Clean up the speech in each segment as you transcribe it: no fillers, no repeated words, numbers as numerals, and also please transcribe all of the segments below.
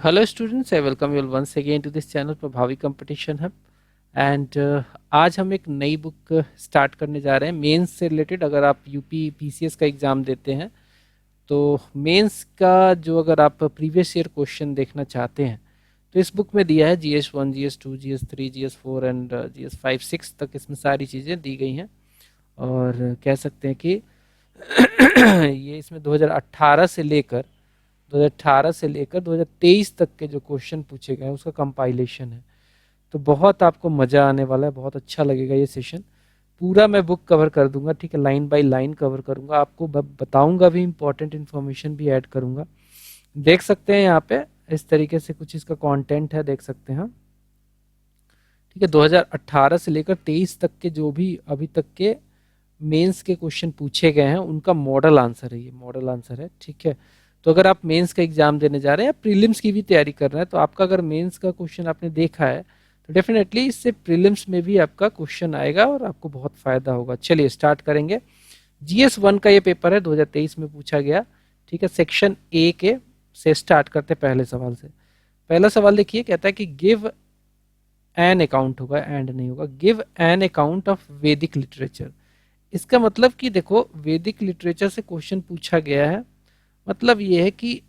Hello students, I welcome you once again to this channel Prabhavi Competition Hub. And आज हम एक नई book start करने जा रहे हैं मेंस से रिलेटेड। अगर आप यूपी पीसीएस का एग्ज़ाम देते हैं तो मेंस का जो अगर आप प्रीवियस ईयर क्वेश्चन देखना चाहते हैं तो इस बुक में दिया है GS1, GS2, GS3, GS4 and GS5 6 तक इसमें सारी चीज़ें दी गई हैं। और कह सकते हैं कि ये इसमें 2018 से लेकर 2023 तक के जो क्वेश्चन पूछे गए हैं उसका कंपाइलेशन है। तो बहुत आपको मज़ा आने वाला है, बहुत अच्छा लगेगा ये सेशन। पूरा मैं बुक कवर कर दूंगा, ठीक है, लाइन बाय लाइन कवर करूंगा, आपको बताऊंगा भी, इंपॉर्टेंट इन्फॉर्मेशन भी ऐड करूंगा। देख सकते हैं यहाँ पे इस तरीके से कुछ इसका कंटेंट है, देख सकते हैं। ठीक है, 2018 से लेकर 23 तक के जो भी अभी तक के मेंस के क्वेश्चन पूछे गए हैं उनका मॉडल आंसर है, ये मॉडल आंसर है। ठीक है, तो अगर आप मेंस का एग्जाम देने जा रहे हैं या प्रीलिम्स की भी तैयारी कर रहे हैं तो आपका अगर मेंस का क्वेश्चन आपने देखा है तो डेफिनेटली इससे प्रीलिम्स में भी आपका क्वेश्चन आएगा और आपको बहुत फायदा होगा। चलिए स्टार्ट करेंगे। GS1 का ये पेपर है, 2023 में पूछा गया। ठीक है, सेक्शन ए के से स्टार्ट करते पहले सवाल से। पहला सवाल देखिए, कहता है कि गिव एन अकाउंट, होगा एंड नहीं होगा, गिव एन अकाउंट ऑफ वैदिक लिटरेचर। इसका मतलब कि देखो वैदिक लिटरेचर से क्वेश्चन पूछा गया है, मतलब ये है कि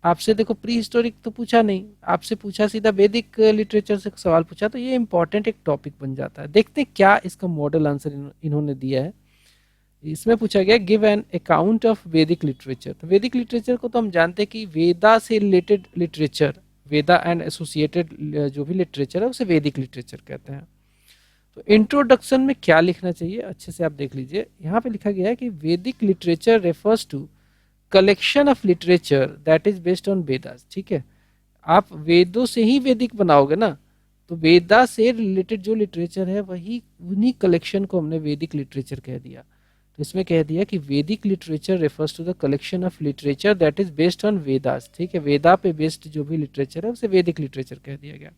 आपसे देखो प्री हिस्टोरिक तो पूछा नहीं, आपसे पूछा सीधा वैदिक लिटरेचर से सवाल पूछा, तो ये इंपॉर्टेंट एक टॉपिक बन जाता है। देखते हैं क्या इसका मॉडल आंसर इन्होंने दिया है। इसमें पूछा गया गिव एन अकाउंट ऑफ वैदिक लिटरेचर। तो वैदिक लिटरेचर को तो हम जानते हैं कि वेदा से related literature, Veda and associated जो भी लिटरेचर है उसे वैदिक लिटरेचर कहते हैं। तो इंट्रोडक्शन में क्या लिखना चाहिए, अच्छे से आप देख लीजिए। यहाँ पे लिखा गया है कि Vedic literature refers to collection of literature that is based on Vedas. ठीक है, आप वेदों से ही वैदिक बनाओगे ना, तो वेदा से रिलेटेड जो लिटरेचर है वही, उन्हीं कलेक्शन को हमने वैदिक लिटरेचर कह दिया। तो इसमें कह दिया कि Vedic literature refers to the collection of literature that is based on Vedas. ठीक है, वेदा पे बेस्ड जो भी लिटरेचर है उसे वैदिक लिटरेचर कह दिया गया।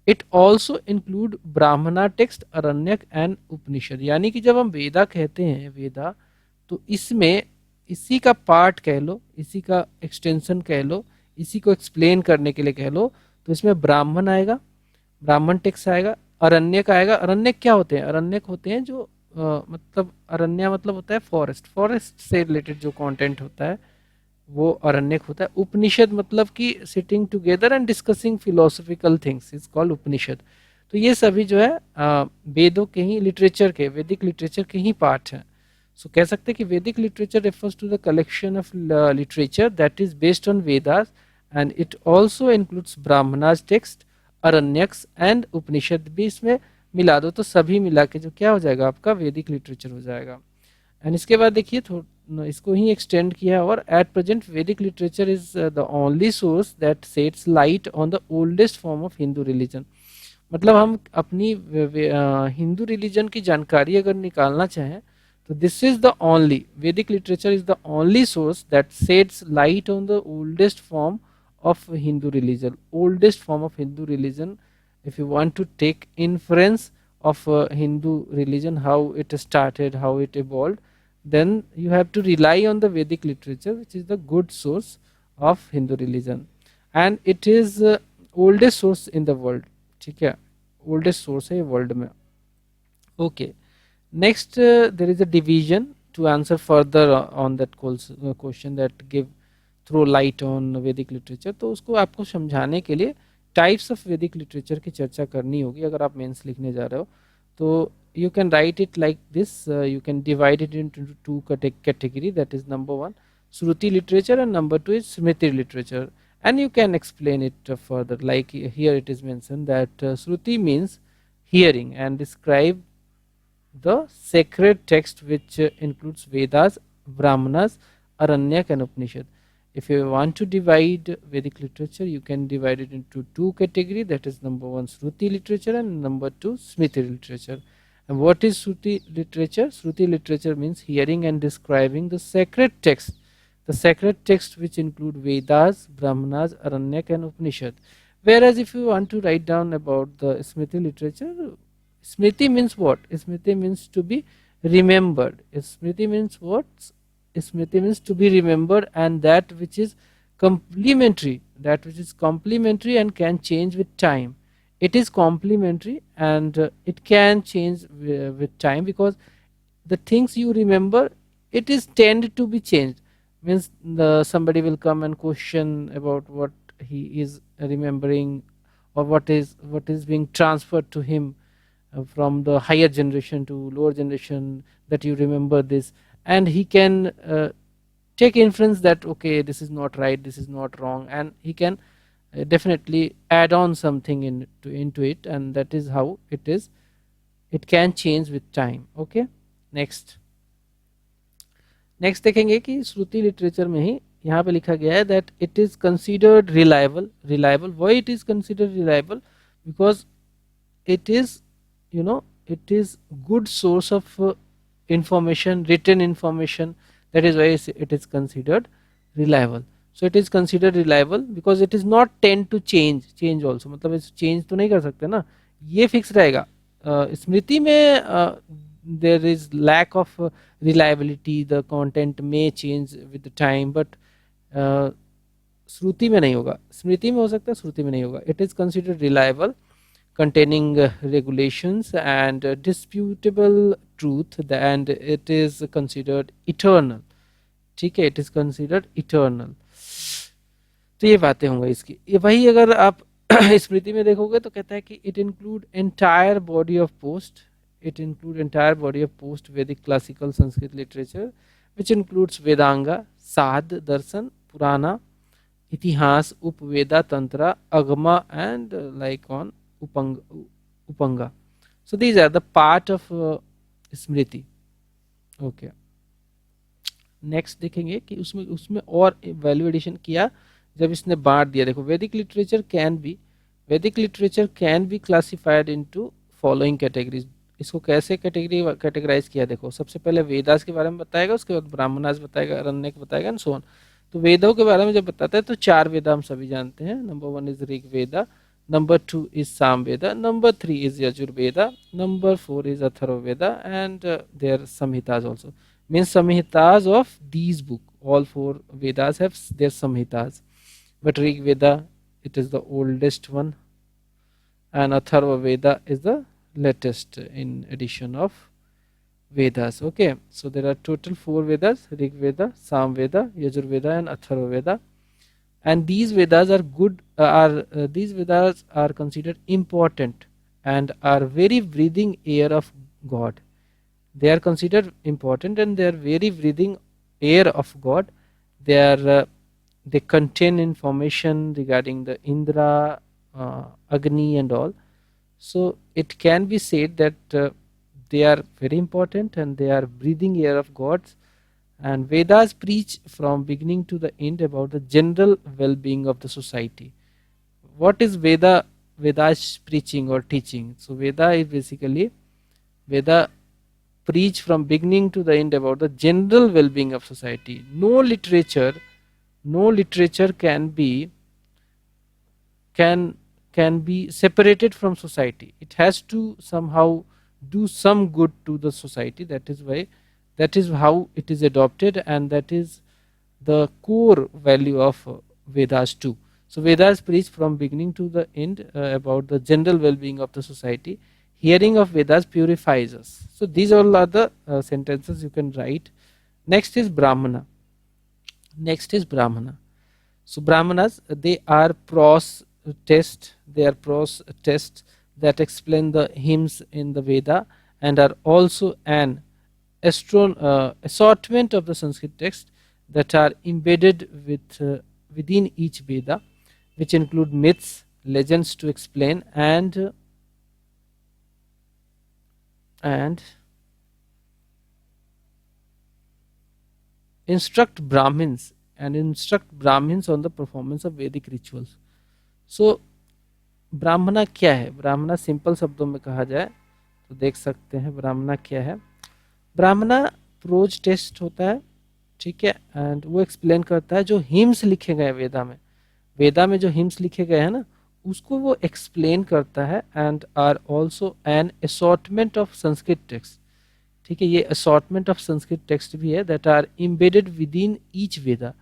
इट ऑल्सो इंक्लूड ब्राह्मणा टेक्स्ट, अरण्यक एंड उपनिषद। यानी कि जब हम वेदा कहते हैं वेदा, तो इसमें इसी का पार्ट कह लो, इसी का एक्सटेंशन कह लो, इसी को एक्सप्लेन करने के लिए कह लो। तो इसमें ब्राह्मण आएगा, ब्राह्मण टेक्स्ट आएगा, अरण्यक आएगा। अरण्यक क्या होते हैं? अरण्यक होते हैं जो मतलब अरण्य मतलब होता है फॉरेस्ट, फॉरेस्ट से रिलेटेड जो कंटेंट होता है वो अरण्यक होता है। उपनिषद मतलब कि sitting together and discussing philosophical things is called Upanishad. तो ये सभी जो है वेदों के ही लिटरेचर के, वैदिक लिटरेचर के ही पार्ट हैं। सो कह सकते हैं कि Vedic literature refers to the collection of literature that is based on Vedas and it also includes Brahmanas text, Aranyakas and Upanishad भी इसमें मिला दो, तो सभी मिला के जो क्या हो जाएगा आपका वैदिक लिटरेचर हो जाएगा। एंड इसके बाद देखिए इसको ही एक्सटेंड किया, और एट प्रेजेंट वैदिक literature is the only source that sets light on the oldest form of Hindu religion. मतलब हम अपनी हिंदू रिलीजन की जानकारी अगर निकालना चाहें तो दिस इज द ओनली, वैदिक literature is the only source that sets light on the oldest form of Hindu religion, oldest form of Hindu religion. If you want to take inference of Hindu religion, how it started, how it evolved, then you have to rely on the Vedic literature, which is the good source of Hindu religion, and it is oldest source in the world. ठीक है, oldest source है world में। Okay, next there is a division to answer further on that question that give throw light on Vedic literature. तो उसको आपको समझाने के लिए टाइप्स ऑफ वैदिक लिटरेचर की चर्चा करनी होगी अगर आप मेंस लिखने जा रहे हो। तो you can write it like this, you can divide it into two category, that is number 1 Shruti literature and number 2 is Smriti literature. And you can explain it further like here it is mention that Shruti means hearing and describe the sacred text which includes Vedas, Brahmanas, Aranyak and Upanishad. If you want to divide Vedic literature, you can divide it into two categories, that is number 1 Shruti literature and number 2 Smriti literature. And what is Shruti literature? Shruti literature means hearing and describing the sacred text which include Vedas, Brahmanas, Aranyak and Upanishad. Whereas if you want to write down about the Smriti literature, Smriti means what? Smriti means to be remembered. Smriti means what? Smriti means to be remembered, and that which is complementary, that which is complementary and can change with time. It is complementary and it can change with time, because the things you remember, it is tend to be changed. Means somebody will come and question about what he is remembering, or what is being transferred to him from the higher generation to lower generation, that you remember this, and he can take inference that okay, this is not right, this is not wrong, and he can definitely add on something into it, and that is how it is. It can change with time. Okay, next next देखेंगे कि श्रुति literature में ही यहाँ पे लिखा गया है that it is considered reliable. Reliable, why it is considered reliable? Because it is, it is good source of information, written information. That is why it is considered reliable. So it is considered reliable because it is not tend to change also. मतलब इस change तो नहीं कर सकते ना, ये fix रहेगा. स्मृति में there is lack of reliability, the content may change with the time, but श्रुति में नहीं होगा. स्मृति में हो सकता है, श्रुति में नहीं होगा. It is considered reliable, containing regulations and disputable truth, and it is considered eternal. ठीक है, it is considered eternal. तो ये बातें होंगी इसकी. ये वही अगर आप स्मृति में देखोगे तो कहता है कि it include entire body of post, it include entire body of post Vedic classical Sanskrit literature, which includes Vedanga, Sad, Darshan, Purana, Itihas, Upveda, Tantra, Agama, and like on Upanga. So these are the part of Smriti. Okay. Next देखेंगे कि उसमें और value addition किया जब इसने बांट दिया. देखो, वैदिक literature can be classified into following categories. इसको कैसे कैटेगराइज किया? देखो, सबसे पहले वेदास के बारे में बताएगा, उसके बाद ब्राह्मणास बताएगा, अरण्यक बताएगा एंड सो ऑन. तो वेदों के बारे में जब बताता है तो 4 वेदा हम सभी जानते हैं. Number 1 is Rig Veda, number 2 is Samveda, number 3 is Yajurveda, number 4 is Atharvaveda, and their Samhitas also. Means Samhitas of these book. All 4 Vedas have their Samhitas. But Rig Veda, it is the oldest one, and Atharvaveda is the latest in edition of Vedas. Okay, so there are total 4 Vedas: Rig Veda, Samveda, Yajurveda, and Atharvaveda. And these Vedas are good, these Vedas are considered important and are very breathing air of God. They are considered important and they are very breathing air of God. They contain information regarding the Indra, Agni and all. So it can be said that they are very important and they are breathing air of God. And Vedas preach from beginning to the end about the general well-being of the society. What is Veda's preaching or teaching? So Veda is basically, Veda preach from beginning to the end about the general well-being of society. No literature can be separated from society. It has to somehow do some good to the society. That is how it is adopted, and that is the core value of Vedas too. So Vedas preach from beginning to the end about the general well-being of the society. Hearing of Vedas purifies us. So these all are the sentences you can write. Next is Brahmana. So Brahmanas, they are prose text. They are prose texts that explain the hymns in the Veda and are also an assortment of the Sanskrit texts that are embedded within each Veda, which include myths, legends to explain and instruct Brahmins on the performance of Vedic rituals. So ब्राह्मणा क्या है? ब्राह्मणा simple शब्दों में कहा जाए तो देख सकते हैं ब्राह्मणा क्या है. ब्राह्मणा प्रोज टेस्ट होता है, ठीक है, एंड वो एक्सप्लेन करता है जो हिम्स लिखे गए वेदा में जो हिम्स लिखे गए हैं ना, उसको वो एक्सप्लेन करता है. And are also an assortment of Sanskrit text. ठीक है, ये असॉर्टमेंट ऑफ संस्कृत टेक्स्ट भी है that are embedded within each Veda.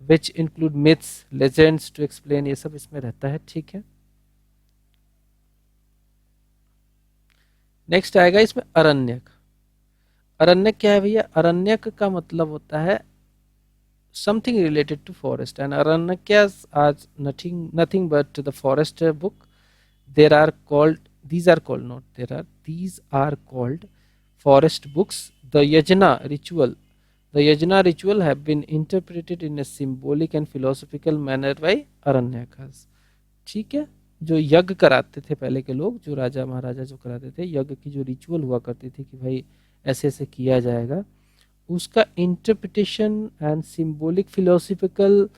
Which include myths legends to explain, ये सब इसमें रहता है, ठीक है। नेक्स्ट आएगा इसमें अरण्यक। अरण्यक क्या है भैया? अरण्यक का मतलब होता है something related to forest, and Aranyakas are nothing but the forest book. There are called these are called forest books. The yajna ritual have been interpreted in a symbolic and philosophical manner by Aranyakas, ठीक है। जो यज्ञ कराते थे पहले के लोग, जो राजा महाराजा जो कराते थे, यज्ञ की जो रिचुअल हुआ करती थी कि भाई ऐसे ऐसे किया जाएगा, उसका इंटरप्रिटेशन एंड सिंबॉलिक फिलोसफिकल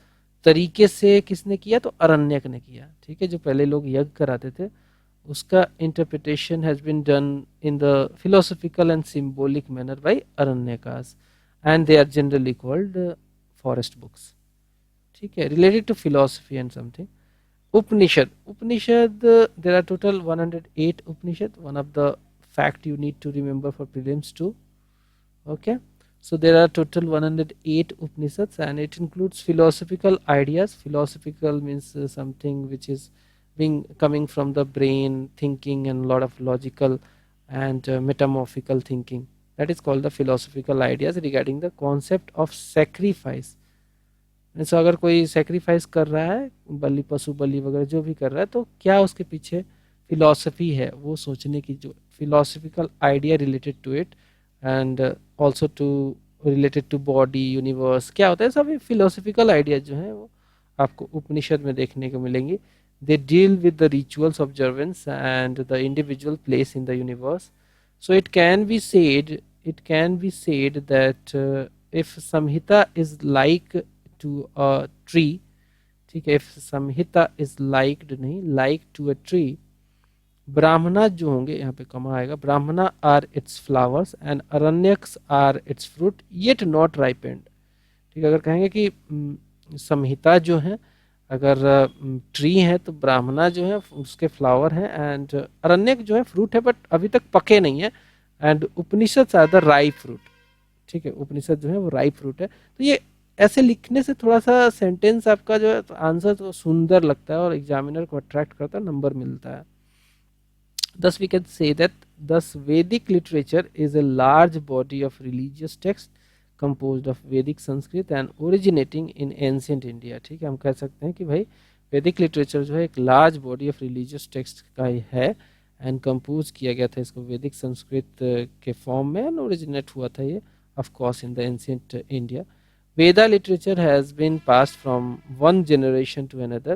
तरीके से किसने किया? तो अरण्यक ने किया, ठीक है। जो पहले लोग यज्ञ कराते थे उसका interpretation has been done in the philosophical and symbolic manner by Aranyakas, and they are generally called forest books, ठीक है, related to philosophy and something. Upanishad, there are total 108 Upanishad, one of the fact you need to remember for prelims too, okay. So there are total 108 Upanishads, and it includes philosophical ideas. Philosophical means something which is being coming from the brain, thinking, and a lot of logical and metamorphical thinking. That is called the philosophical ideas regarding the concept of sacrifice. तो अगर कोई sacrifice कर रहा है, बलि, पशु बलि वगैरह जो भी कर रहा है, तो क्या उसके पीछे फिलॉसफी है, वो सोचने की जो philosophical idea related to it, and also to related to body, universe, क्या होता है, सभी फिलोसफिकल आइडिया जो है वो आपको उपनिषद में देखने को मिलेंगे। They deal with the rituals observance and the individual place in the universe. So it can be said that if Samhita is like to a tree, ठीक है, if samhita is liked नहीं like to a tree, ब्राह्मणा जो होंगे, यहाँ पे comma आएगा, Brahmana are its flowers and Aranyakas are its fruit yet not ripened, ठीक है। अगर कहेंगे कि संहिता जो है अगर ट्री है, तो ब्राह्मणा जो है उसके फ्लावर है, एंड अरण्यक जो है फ्रूट है बट अभी तक पके नहीं है, and Upanishad are the ripe fruit, ठीक है, उपनिषद जो है वो राइप फ्रूट है। तो ये ऐसे लिखने से थोड़ा सा सेंटेंस आपका जो है तो आंसर तो सुंदर लगता है और एग्जामिनर को अट्रैक्ट करता है, नंबर मिलता है। Thus we can say that thus Vedic literature is a large body of religious text composed of Vedic Sanskrit and originating in ancient India, ठीक है। हम कह सकते हैं कि भाई वैदिक लिटरेचर जो है एक large body of religious text का ही है, एंड कंपोज किया गया था इसको वैदिक संस्कृत के फॉर्म में, एंड ओरिजिनेट हुआ था ये of course in the ancient India. Veda literature has been passed from one generation to another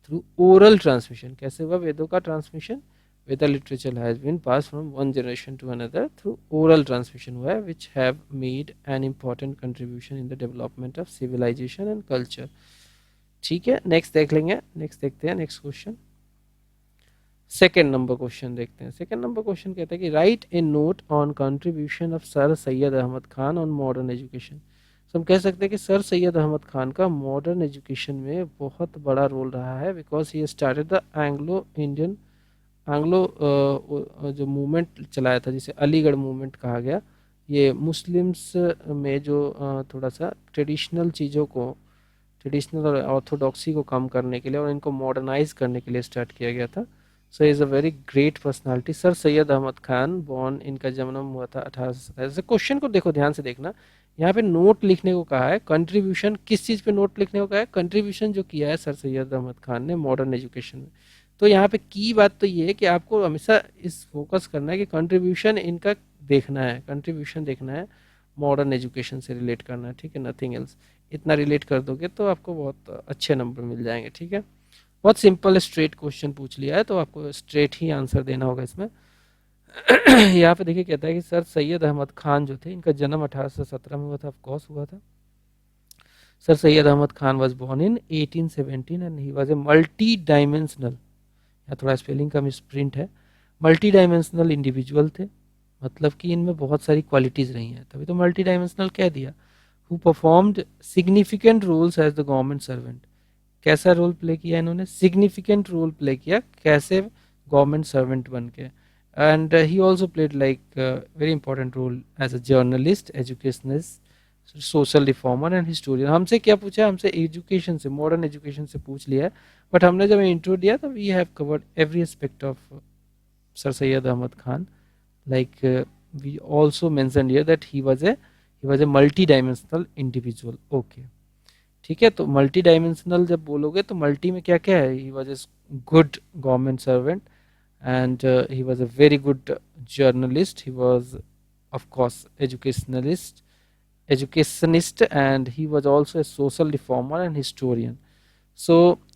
through oral transmission. कैसे हुआ वेदों का transmission? Veda literature has been passed from one generation to another through oral transmission हुआ है, which have made an important contribution in the development of civilization and culture, ठीक है। Next देख लेंगे, नेक्स्ट देखते हैं next question. Second number question देखते हैं। सेकेंड नंबर क्वेश्चन कहता है कि write a note on contribution of Sir Syed Ahmad Khan on modern education. तो हम कह सकते हैं कि सर सैयद अहमद खान का मॉडर्न एजुकेशन में बहुत बड़ा रोल रहा है, because he started the Anglo जो मूवमेंट चलाया था, जिसे अलीगढ़ मूवमेंट कहा गया। ये मुस्लिम्स में जो थोड़ा सा ट्रेडिशनल चीज़ों को, ट्रेडिशनल और ऑर्थोडॉक्सी को कम करने के लिए और इनको मॉडर्नाइज करने के लिए स्टार्ट किया गया था। So is a very great personality Sir Syed Ahmad Khan, born, इनका जन्म हुआ था 1827। क्वेश्चन को देखो ध्यान से देखना, यहाँ पे नोट लिखने को कहा है, कंट्रीब्यूशन किस चीज़ पे नोट लिखने को कहा है? कंट्रीब्यूशन जो किया है सर सैयद अहमद खान ने मॉडर्न एजुकेशन में। तो यहाँ पे की बात तो ये है कि आपको हमेशा इस फोकस करना है कि कंट्रीब्यूशन इनका देखना है, कंट्रीब्यूशन देखना है, मॉडर्न एजुकेशन से रिलेट करना है, ठीक है, नथिंग एल्स। इतना रिलेट कर दोगे तो आपको बहुत अच्छे नंबर मिल जाएंगे, ठीक है। बहुत सिंपल स्ट्रेट क्वेश्चन पूछ लिया है, तो आपको स्ट्रेट ही आंसर देना होगा इसमें। यहाँ पे देखिए कहता है कि सर सैयद अहमद खान जो थे, इनका जन्म 1817 में हुआ था, ऑफ कोर्स हुआ था। Sir Syed Ahmad Khan was born in 1817 and he was a multi dimensional, यहाँ थोड़ा स्पेलिंग का मिसप्रिंट है, मल्टी डायमेंशनल इंडिविजुअल थे, मतलब कि इनमें बहुत सारी क्वालिटीज रही हैं, तभी तो मल्टी डायमेंशनल कह दिया। Who performed significant roles as the government servant, कैसा रोल प्ले किया इन्होंने? सिग्निफिकेंट रोल प्ले किया, कैसे? गवर्नमेंट सर्वेंट बन के। And he also played like a very important role as a journalist, educationist, social reformer and historian. हमसे क्या पूछा है, हमसे एजुकेशन से, मॉडर्न एजुकेशन से पूछ लिया है, बट हमने जब इंट्रो दिया तो we have covered every aspect of Sir Syed Ahmad Khan. like we also mentioned here that he was a multi dimensional individual। okay, ठीक है। तो मल्टी डायमेंशनल जब बोलोगे तो मल्टी में क्या क्या है, he was a good government servant and he was a very good journalist, he was of course educationist and he was also a social reformer and historian। so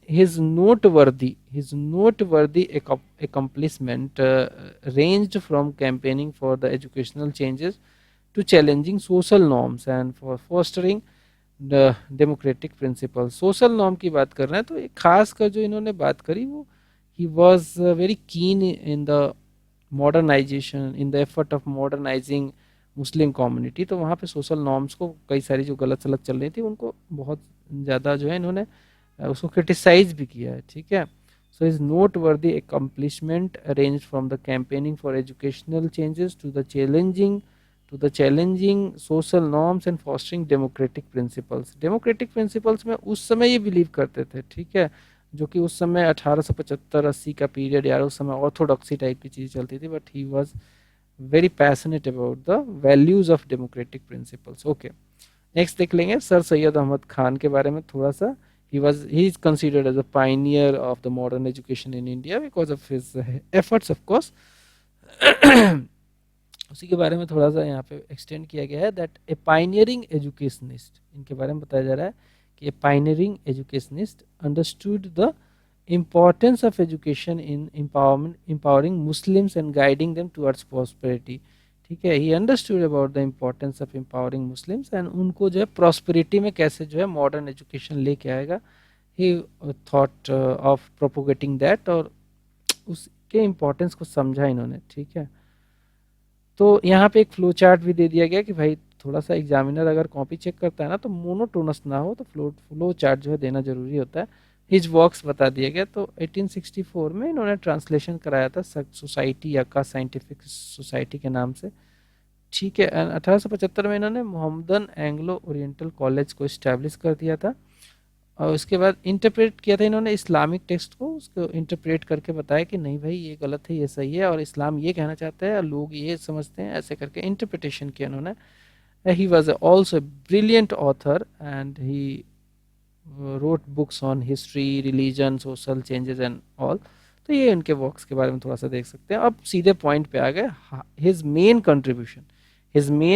his noteworthy accomplishment ranged from campaigning for the educational changes to challenging social norms and for fostering the democratic principle. Social norm की बात कर रहे हैं तो एक खास कर जो इन्होंने बात करी वो ही was very keen in the modernisation, in the effort of modernising Muslim community. तो वहाँ पे सोशल नॉर्म्स को, कई सारी जो गलत सलत चल रही थी उनको बहुत ज़्यादा जो है इन्होंने उसको क्रिटिसाइज भी किया है, ठीक है। सो इज नोट वर्दी accomplishment ranged from the campaigning for educational changes to the challenging social norms and fostering democratic principles। democratic principles में उस समय ये बिलीव करते थे, ठीक है, जो कि उस समय 1875-80 का पीरियड यार, उस समय ऑर्थोडॉक्सी टाइप की चीज़ चलती थी, but he was very passionate about the values of democratic principles. Okay, next देख लेंगे सर सैयद अहमद खान के बारे में थोड़ा सा। he is considered as a pioneer of the modern education in India because of his efforts of course। उसी के बारे में थोड़ा सा यहाँ पे एक्सटेंड किया गया है दैट ए पाइनियरिंग एजुकेशनिस्ट, इनके बारे में बताया जा रहा है कि a pioneering educationist understood the importance of education in empowering Muslims and guiding them towards prosperity। ठीक है, he understood about the importance of empowering Muslims and उनको जो है prosperity में कैसे जो है modern education लेके आएगा। he thought of propagating that और उसके importance को समझा इन्होंने, ठीक है। तो यहाँ पे एक फ्लो चार्ट भी दे दिया गया कि भाई थोड़ा सा एग्जामिनर अगर कॉपी चेक करता है ना तो मोनोटोनस ना हो, तो फ्लो चार्ट जो है देना जरूरी होता है। हिज वर्क्स बता दिया गया। तो 1864 में इन्होंने ट्रांसलेशन कराया था सोसाइटी या का साइंटिफिक सोसाइटी के नाम से, ठीक है। 1875 में इन्होंने मोहम्मदन एंग्लो ओरिएंटल कॉलेज को इस्टेब्लिश कर दिया था और उसके बाद इंटरप्रेट किया था इन्होंने इस्लामिक टेक्स्ट को, उसको इंटरप्रेट करके बताया कि नहीं भाई ये गलत है ये सही है और इस्लाम ये कहना चाहता है और लोग ये समझते हैं, ऐसे करके इंटरप्रिटेशन किया इन्होंने। He was also brilliant author and he wrote books on history, religion, social changes and all. तो ये इनके वर्क्स के बारे में थोड़ा सा देख सकते हैं। अब सीधे पॉइंट पे आ गए, his main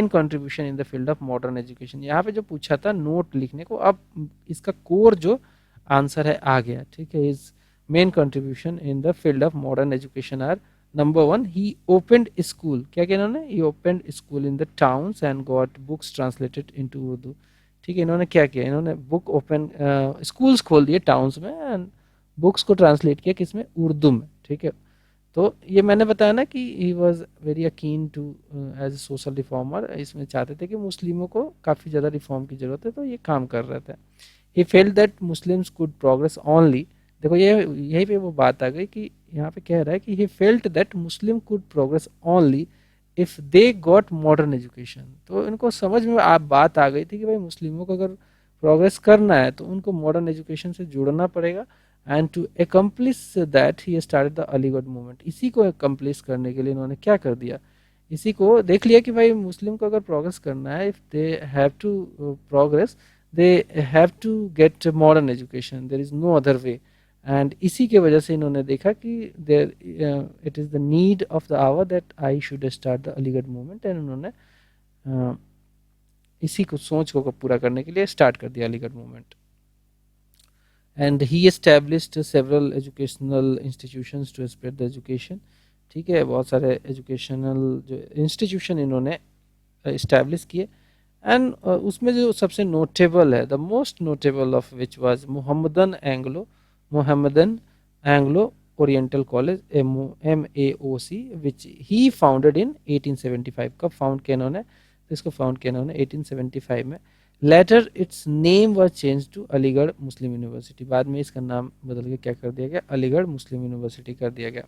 contribution in the field of modern education. यहाँ पे जो पूछा था नोट लिखने को, अब इसका कोर जो आंसर है आ गया, ठीक है। His main contribution in the field of modern education are number 1 he opened school. क्या किया इन्होंने, he opened school in the towns and got books translated into Urdu. ठीक है, इन्होंने क्या किया, इन्होंने बुक ओपन स्कूल्स खोल दिए टाउन्स में एंड बुक्स को ट्रांसलेट किया किसमें, उर्दू में, ठीक है। तो ये मैंने बताया ना कि he was very keen to as a social reformer, इसमें चाहते थे कि मुस्लिमों को काफ़ी ज़्यादा रिफॉर्म की ज़रूरत है, तो ये काम कर रहे थे। He felt that Muslims could progress only, देखो ये यहीं पे वो बात आ गई कि यहाँ पे कह रहा है कि he felt that Muslim could progress only if they got modern education. तो इनको समझ में आप बात आ गई थी कि भाई मुस्लिमों को अगर प्रोग्रेस करना है तो उनको मॉडर्न एजुकेशन से जुड़ना पड़ेगा। And to accomplish that he started the Aligarh movement. इसी को accomplish करने के लिए इन्होंने क्या कर दिया, इसी को देख लिया कि भाई मुस्लिम को अगर प्रोग्रेस करना है, if they have to progress they have to get modern education, there is no other way. And इसी के वजह से इन्होंने देखा कि there it is the need of the hour that I should start the Aligarh movement. And उन्होंने इसी को सोच को पूरा करने के लिए स्टार्ट कर दिया Aligarh movement. And he established several educational institutions to spread the education. ठीक है, बहुत सारे एजुकेशनल जो इंस्टीट्यूशन इन्होंने इस्टेब्लिश किए। एंड उसमें जो सबसे नोटेबल है, the most notable of which was Mohammedan Anglo Oriental college MAOC which he founded in 1875। कब फाउंड किया इन्होंने, तो इसको फाउंड किया इन्होंने 1875 में। Later its name was change to Aligarh Muslim University, बाद में इसका नाम बदल के क्या कर दिया गया, अलीगढ़ मुस्लिम यूनिवर्सिटी कर दिया गया।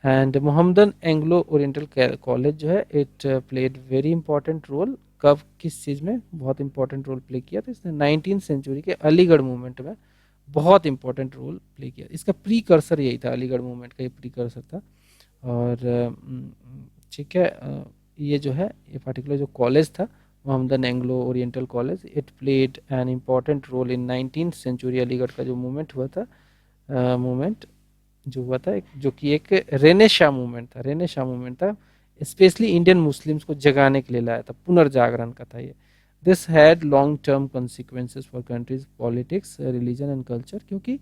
एंड मोहम्मदन एंग्लो ओरिएंटल कॉलेज जो है it played very important role कब किस चीज़ में बहुत इंपॉर्टेंट रोल प्ले किया, तो इसने 19th सेंचुरी के अलीगढ़ मूवमेंट में बहुत इंपॉर्टेंट रोल प्ले किया। इसका प्रीकर्सर यही था, अलीगढ़ मूवमेंट का ये प्रीकर्सर था। और ठीक है, ये जो है ये पर्टिकुलर जो कॉलेज था Mohammedan Anglo Oriental College, it played an important role in 19th century. Aligarh का जो मूवमेंट हुआ था, मूवमेंट जो हुआ था जो कि एक रेनेशा मूवमेंट था, रेनेशा मूवमेंट था, स्पेशली इंडियन मुस्लिम्स को जगाने के लिए लाया था, पुनर्जागरण का था ये। This had long term consequences for countries politics, religion and culture, क्योंकि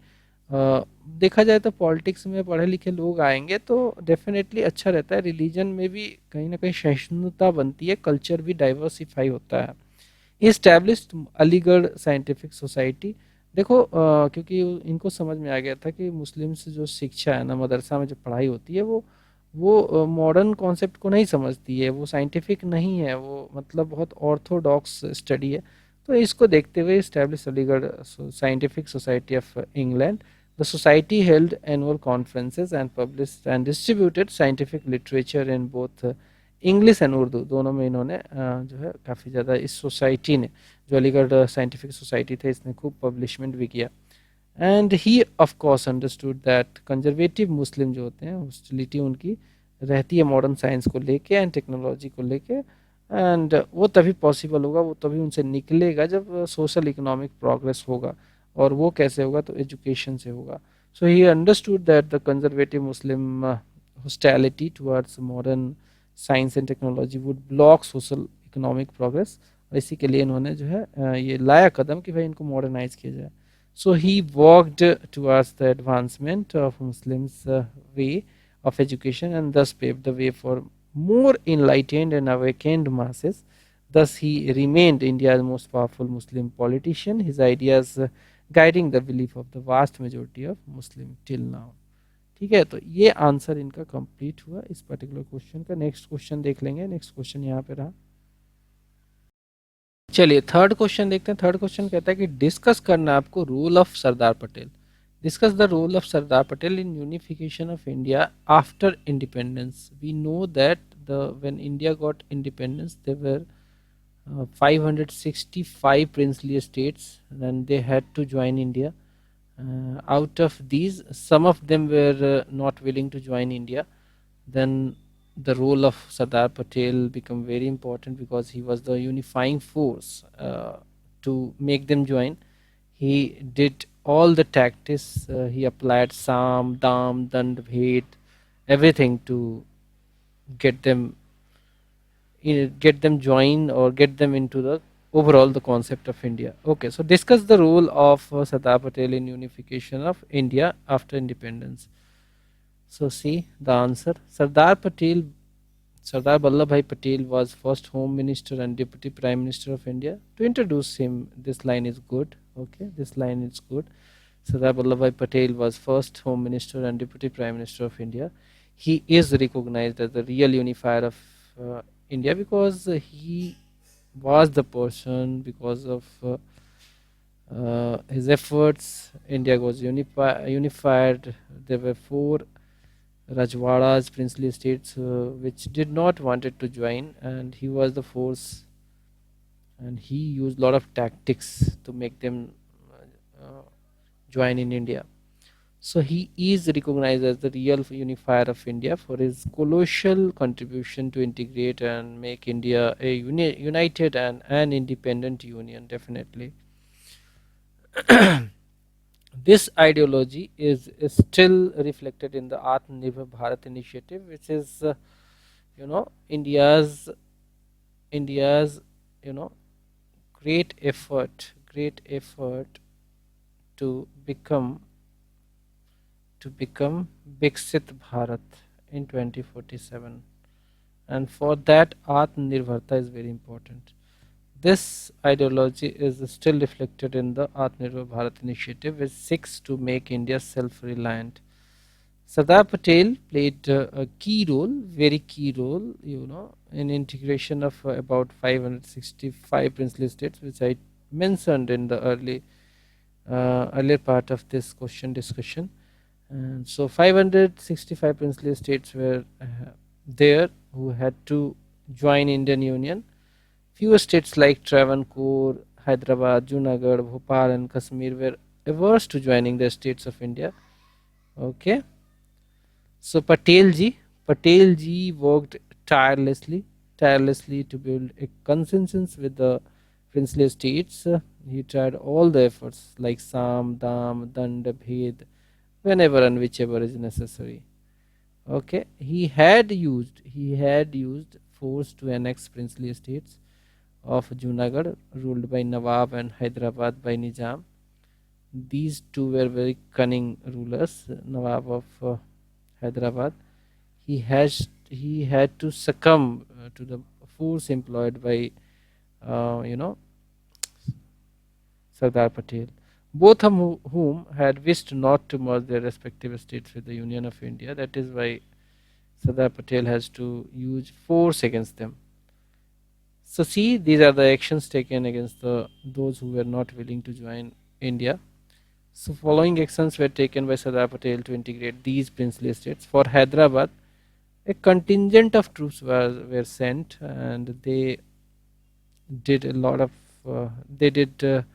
देखा जाए तो पॉलिटिक्स में पढ़े लिखे लोग आएंगे तो डेफिनेटली अच्छा रहता है, रिलीजन में भी कहीं ना कहीं सहिष्णुता बनती है, कल्चर भी डाइवर्सिफाई होता है। Established Aligarh scientific society. देखो क्योंकि इनको समझ में आ गया था कि मुस्लिम्स जो शिक्षा है ना, मदरसा में जो पढ़ाई होती है वो मॉडर्न कॉन्सेप्ट को नहीं समझती है, वो साइंटिफिक नहीं है, वो मतलब बहुत ऑर्थोडॉक्स स्टडी है। तो इसको देखते हुए establish Aligarh scientific society of England. The society held annual conferences and published and distributed scientific literature in both English and Urdu, दोनों में इन्होंने जो है काफ़ी ज़्यादा इस सोसाइटी ने, जो अलीगढ़ साइंटिफिक सोसाइटी थे, इसने खूब पब्लिशमेंट भी किया। And he of course understood that conservative Muslim जो होते हैं, हॉस्टिलिटी उनकी रहती है मॉडर्न साइंस को लेके एंड टेक्नोलॉजी को लेके, एंड वो तभी पॉसिबल होगा, वो तभी उनसे निकलेगा जब सोशल इकोनॉमिक प्रोग्रेस होगा। और वो कैसे होगा, तो एजुकेशन से होगा। So he understood that the conservative Muslim hostility towards modern science and technology would block social economic progress, और इसी के लिए इन्होंने जो है ये लाया कदम कि भाई इनको मॉडर्नाइज किया जाए। So he walked towards the advancement of Muslims' way of education and thus paved the way for more enlightened and awakened masses. Thus he remained India's most powerful Muslim politician, his ideas guiding the belief of the vast majority of Muslim till now. ठीक है, तो ये answer इनका complete हुआ इस particular question का। Next question देख लेंगे। नेक्स्ट क्वेश्चन यहाँ पे रहा। चलिए थर्ड क्वेश्चन देखते हैं। थर्ड क्वेश्चन कहता है कि डिस्कस करना है आपको role of Sardar Patel. Discuss the role of Sardar Patel in unification of India after independence. We know that the when India got independence there were 565 princely states and they had to join India. Out of these, some of them were not willing to join India. Then the role of Sardar Patel became very important because he was the unifying force to make them join. He did all the tactics. He applied Sam, Dam, Dand, Bhed, everything to get them join or get them into the overall the concept of India. Okay, so discuss the role of Sardar Patel in unification of India after independence. So see the answer. Sardar Vallabhbhai Patel was first Home Minister and Deputy Prime Minister of India. To introduce him, this line is good. Okay, this line is good. Sardar Vallabhbhai Patel was first Home Minister and Deputy Prime Minister of India. He is recognized as the real unifier of India because he was the person, because of his efforts, India was unified. There were four Rajwadas, princely states, which did not wanted to join, and he was the force, and he used a lot of tactics to make them join in India. So he is recognized as the real unifier of India for his colossal contribution to integrate and make India a united and an independent union. Definitely. This ideology is still reflected in the Atmanirbhar Bharat initiative, which is, India's, you know, great effort to become Viksit Bharat in 2047, and for that Atmanirbharta is very important. This ideology is still reflected in the Atmanirbhar Bharat initiative, which seeks to make India self-reliant. Sardar Patel played a key role, very key role, in integration of about 565 princely states, which I mentioned in the earlier part of this question discussion. And so 565 princely states were there who had to join Indian Union. Few states like Travancore, Hyderabad, Junagadh, Bhopal, and Kashmir were averse to joining the states of India. Okay, so Patel ji worked tirelessly to build a consensus with the princely states. He tried all the efforts like Sam, Dam, Dand, Bhed, whenever and whichever is necessary. Okay, he had used force to annex princely estates of Junagadh, ruled by Nawab, and Hyderabad by Nizam. These two were very cunning rulers. Nawab of Hyderabad, he had to succumb to the force employed by uh, you know Sardar Patel, both of whom had wished not to merge their respective states with the Union of India. That is why Sardar Patel has to use force against them. So see, these are the actions taken against those who were not willing to join India. So following actions were taken by Sardar Patel to integrate these princely states. For Hyderabad, a contingent of troops were sent, and did a lot of they did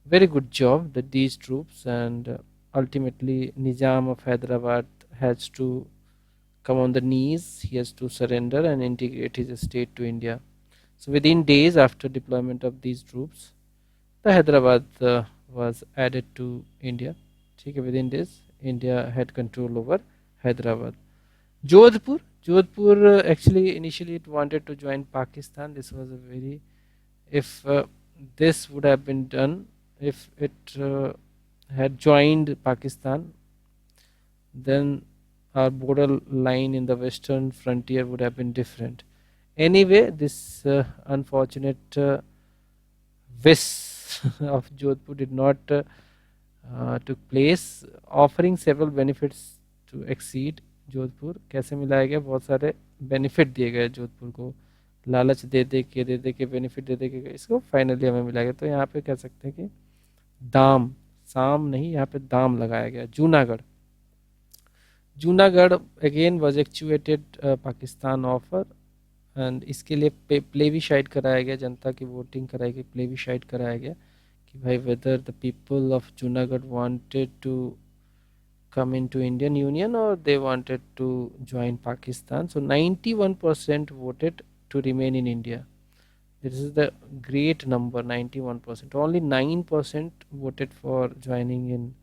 very good job that these troops, and ultimately Nizam of Hyderabad has to come on the knees. He has to surrender and integrate his state to India. So within days after deployment of these troops, the Hyderabad was added to India. ठीक है, within days India had control over Hyderabad. Jodhpur actually initially it wanted to join Pakistan. This was a very, if this would have been done, if it had joined Pakistan, then our border line in the western frontier would have been different. Anyway, this unfortunate wish of Jodhpur did not took place, offering several benefits to exceed Jodhpur. कैसे मिलाया गया, बहुत सारे benefit दिए गए जोधपुर को, लालच दे दे के बेनिफिट दे दे के इसको फाइनली हमें मिला गया. तो यहाँ पे कह सकते हैं कि दाम, साम नहीं, यहाँ पे दाम लगाया गया. Junagadh again was actuated Pakistan offer, and इसके लिए प्लेविशाइड कराया गया, जनता की वोटिंग कराई गई, प्लेविशाइड कराया गया कि भाई whether the people of Junagadh wanted to come into Indian Union or they wanted to join Pakistan. So 91% voted to remain in India. This is the great number, 91%. Only 9% voted for joining in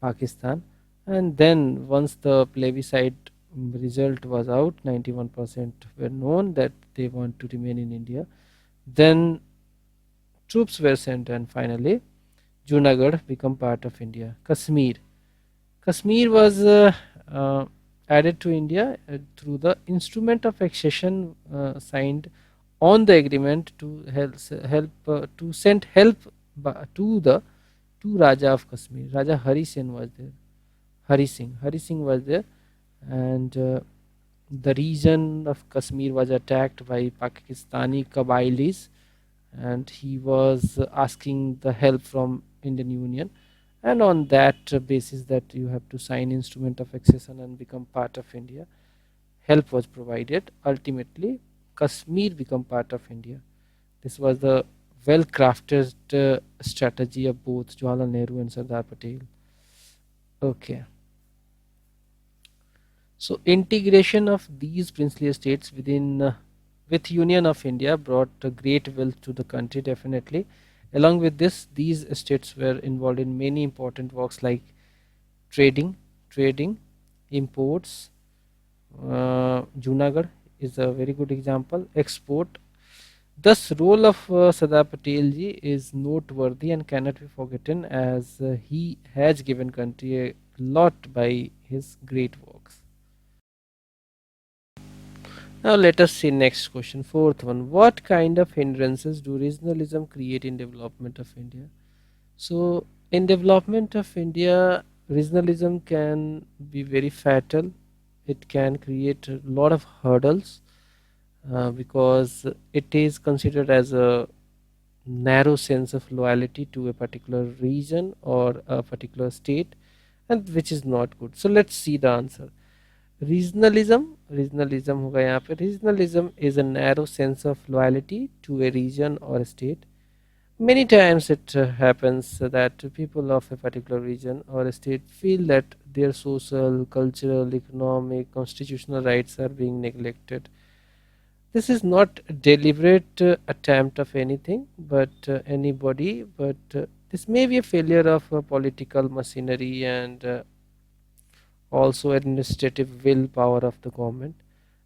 Pakistan. And then once the plebiscite result was out, 91% were known that they want to remain in India. Then troops were sent, and finally Junagadh became part of India. Kashmir was added to India through the instrument of accession signed on the agreement to to send help to the to Raja of Kashmir. Raja Hari Singh was there. Hari Singh was there, and the region of Kashmir was attacked by Pakistani Kabilis, and he was asking the help from Indian Union, and on that basis that you have to sign instrument of accession and become part of India, help was provided. Ultimately Kashmir become part of India. This was the well crafted strategy of both Jawaharlal Nehru and Sardar Patel. Okay, so integration of these princely states within with Union of India brought a great wealth to the country, definitely. Along with this, these states were involved in many important works like trading, imports. Junagadh is a very good example. Export. Thus, role of Sardar Patel ji is noteworthy and cannot be forgotten, as he has given country a lot by his great works. Now let us see next question, fourth one. What kind of hindrances do regionalism create in development of India? So in development of India, regionalism can be very fatal. It can create a lot of hurdles because it is considered as a narrow sense of loyalty to a particular region or a particular state, and which is not good. So let's see the answer. Regionalism regionalism होगा यहाँ पे. Regionalism is a narrow sense of loyalty to a region और state. Many times it happens that people of a particular region or a state feel that their social, cultural, economic, constitutional rights are being neglected. This is not a deliberate attempt of anything, but anybody, but this may be a failure of political machinery and also administrative willpower of the government.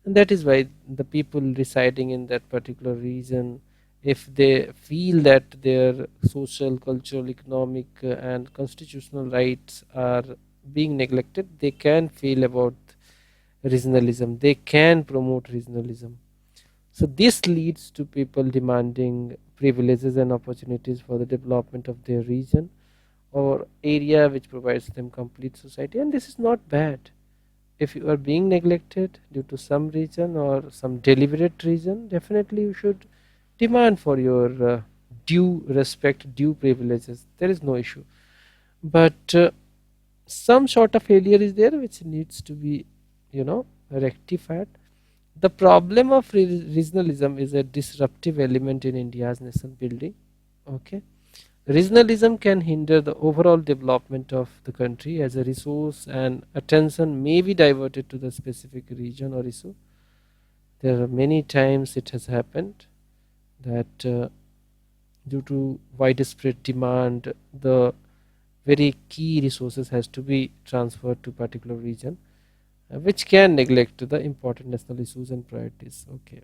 And that is why the people residing in that particular region, if they feel that their social, cultural, economic, and constitutional rights are being neglected, they can feel about regionalism, they can promote regionalism. So this leads to people demanding privileges and opportunities for the development of their region or area which provides them complete society, and this is not bad. If you are being neglected due to some reason or some deliberate reason, definitely you should demand for your due respect, due privileges. There is no issue. But some sort of failure is there which needs to be, rectified. The problem of regionalism is a disruptive element in India's nation building. Okay. Regionalism can hinder the overall development of the country as a resource, and attention may be diverted to the specific region or issue. There are many times it has happened that due to widespread demand, the very key resources has to be transferred to particular region, which can neglect the important national issues and priorities. Okay.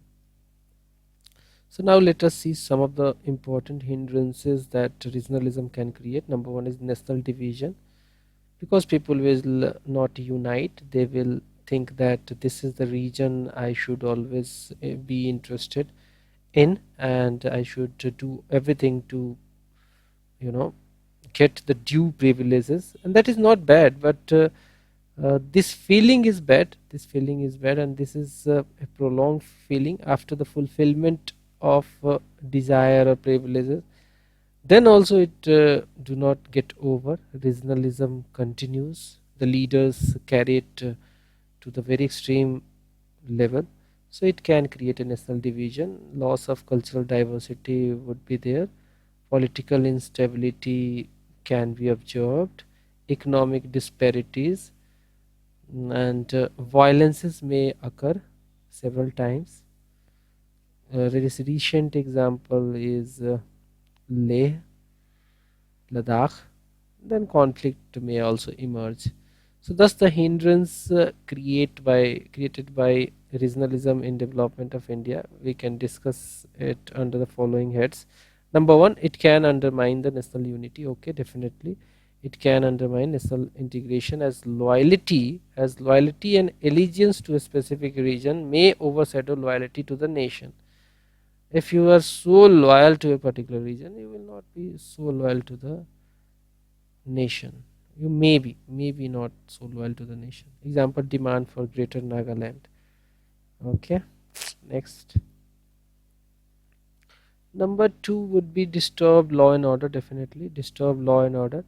So now let us see some of the important hindrances that regionalism can create. Number one is national division. Because people will not unite, they will think that this is the region I should always be interested in, and I should do everything to, you know, get the due privileges, and that is not bad. But this feeling is bad. This feeling is bad, and this is a prolonged feeling after the fulfillment of desire or privileges. Then also it do not get over. Regionalism continues. The leaders carry it to the very extreme level. So it can create a national division. Loss of cultural diversity would be there. Political instability can be observed. Economic disparities and violences may occur several times. This recent example is Leh, Ladakh. Then conflict may also emerge. So thus the hindrance created by regionalism in development of India, we can discuss it under the following heads. Number one, it can undermine the national unity. Okay, definitely. It can undermine national integration as loyalty and allegiance to a specific region may overshadow loyalty to the nation. If you are so loyal to a particular region, you will not be so loyal to the nation. You maybe not so loyal to the nation. Example, demand for greater Nagaland. Okay, next. Number two would be disturbed law and order. Definitely disturbed law and order.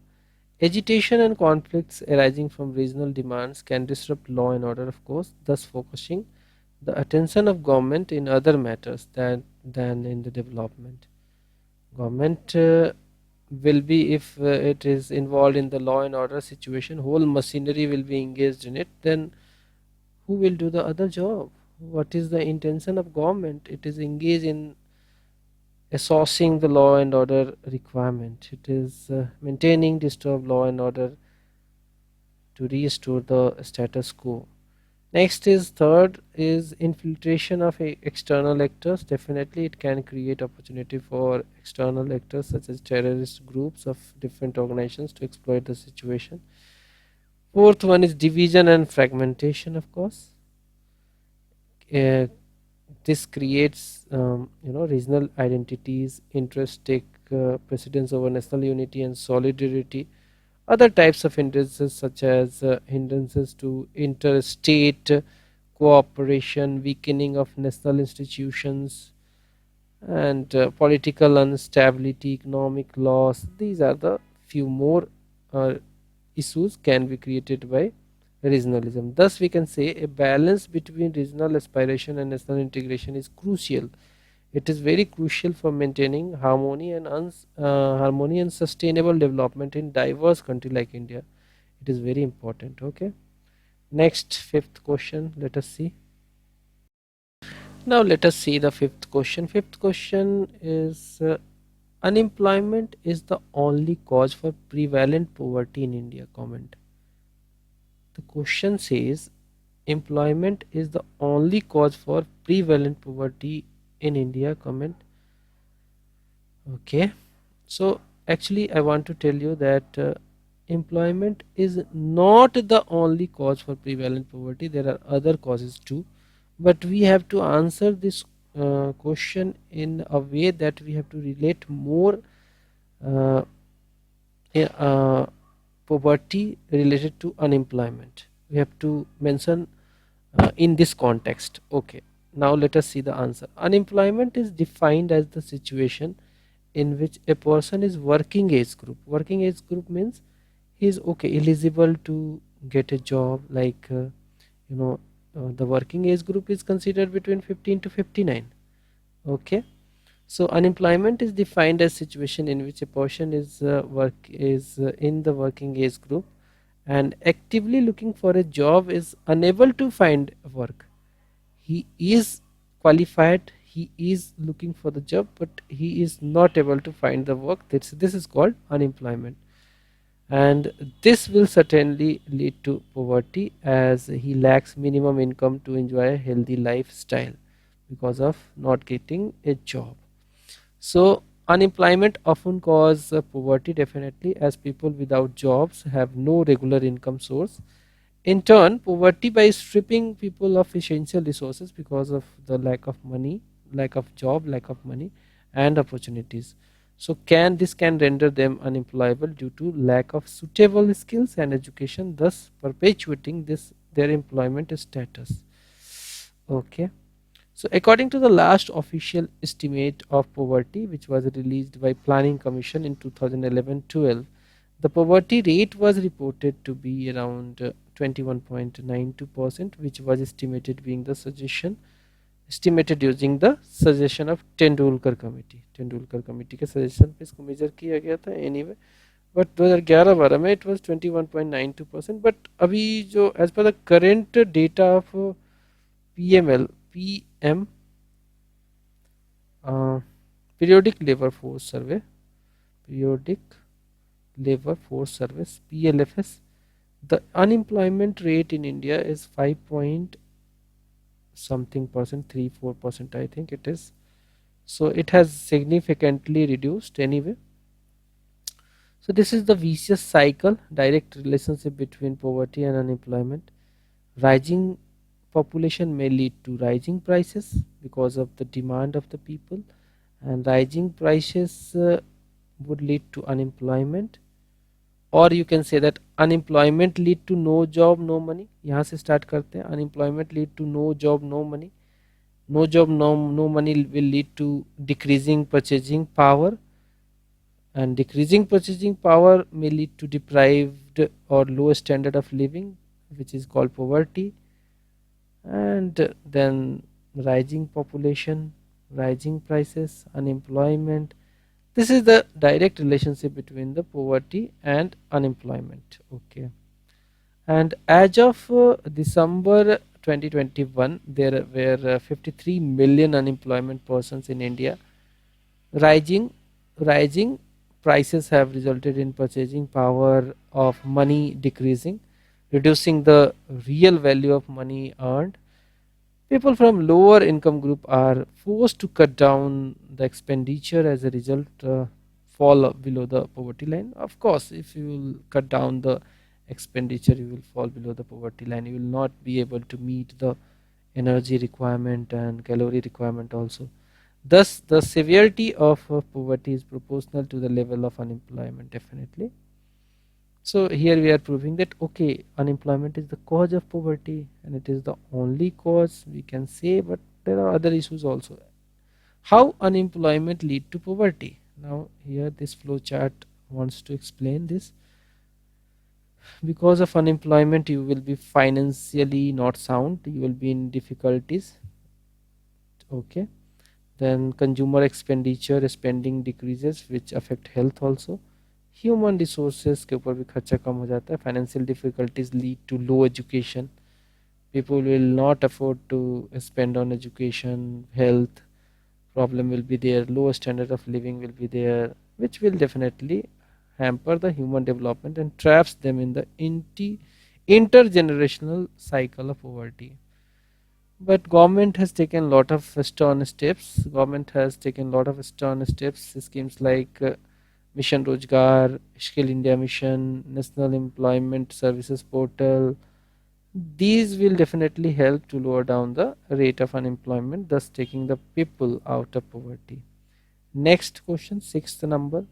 Agitation and conflicts arising from regional demands can disrupt law and order, of course, thus focusing the attention of government in other matters than in the development. Government will be, if it is involved in the law and order situation, whole machinery will be engaged in it, then who will do the other job? What is the intention of government? It is engaged in assessing the law and order requirement. It is maintaining disturbed law and order to restore the status quo. Next is third is infiltration of external actors. Definitely it can create opportunity for external actors such as terrorist groups of different organizations to exploit the situation. Fourth one is division and fragmentation, of course. Uh, this creates regional identities, interests take precedence over national unity and solidarity. Other types of hindrances such as hindrances to interstate cooperation, weakening of national institutions, and political instability, economic loss. These are the few more uh, issues can be created by regionalism. Thus, we can say a balance between regional aspiration and national integration is crucial. It is very crucial for maintaining harmony and sustainable development in diverse country like India. It is very important. Okay. Next, fifth question. Let us see. Now, let us see the fifth question. Fifth question is unemployment is the only cause for prevalent poverty in India. Comment. The question says employment is the only cause for prevalent poverty in India. Comment. Okay. So actually I want to tell you that employment is not the only cause for prevalent poverty. There are other causes too, but we have to answer this question in a way that we have to relate more uh, uh, poverty related to unemployment. We have to mention in this context. Okay, now let us see the answer. Unemployment is defined as the situation in which a person is working age group. Working age group means he is okay eligible to get a job, like you know the working age group is considered between 15 to 59. Okay, so unemployment is defined as situation in which a person is in the working age group and actively looking for a job, is unable to find work. He is qualified, he is looking for the job, but he is not able to find the work. This is called unemployment, and this will certainly lead to poverty as he lacks minimum income to enjoy a healthy lifestyle because of not getting a job. So unemployment often cause poverty, definitely, as people without jobs have no regular income source. In turn, poverty by stripping people of essential resources because of the lack of money, lack of job, lack of money and opportunities. So can render them unemployable due to lack of suitable skills and education, thus perpetuating this their employment status. Okay. So according to the last official estimate of poverty, which was released by Planning Commission in 2011-12, the poverty rate was reported to be around 21.92%, which was estimated using the suggestion of Tendulkar Committee. Tendulkar Committee के suggestion पे इसको measure किया गया था. Anyway, but 2011-12 में it was 21.92%. But अभी जो as per the current data of PM periodic labor force survey, periodic labor force service, PLFS, the unemployment rate in India is 5 point something percent, 3-4% I think it is. So it has significantly reduced anyway. So this is the vicious cycle, direct relationship between poverty and unemployment. Rising population may lead to rising prices because of the demand of the people, and rising prices would lead to unemployment, or you can say that unemployment lead to no job no money. यहाँ से start करते हैं. Unemployment lead to no job no money. No job no money will lead to decreasing purchasing power, and decreasing purchasing power may lead to deprived or low standard of living, which is called poverty. And then rising population, rising prices, unemployment. This is the direct relationship between the poverty and unemployment. Okay. And as of December 2021, there were 53 million unemployment persons in India. Rising prices have resulted in purchasing power of money decreasing, reducing the real value of money earned. People from lower income group are forced to cut down the expenditure, as a result fall below the poverty line. Of course, if you will cut down the expenditure, you will fall below the poverty line. You will not be able to meet the energy requirement and calorie requirement also. Thus, the severity of poverty is proportional to the level of unemployment, definitely. So here we are proving that okay, unemployment is the cause of poverty and it is the only cause we can say, but there are other issues also. How unemployment lead to poverty? Now here this flow chart wants to explain this. Because of unemployment, you will be financially not sound, you will be in difficulties. Okay, then consumer expenditure spending decreases which affect health also. Human resources के ऊपर भी खर्चा कम हो जाता है. Financial difficulties lead to low education. People will not afford to spend on education. Health problem will be there, lower standard of living will be there, which will definitely hamper the human development and traps them in the intergenerational cycle of poverty. But government has taken lot of stern steps. Government has taken lot of stern steps. Schemes like Mission Rojgar, Skill India Mission, National Employment Services Portal. These will definitely help to lower down the rate of unemployment, thus taking the people out of poverty. Next question, sixth number.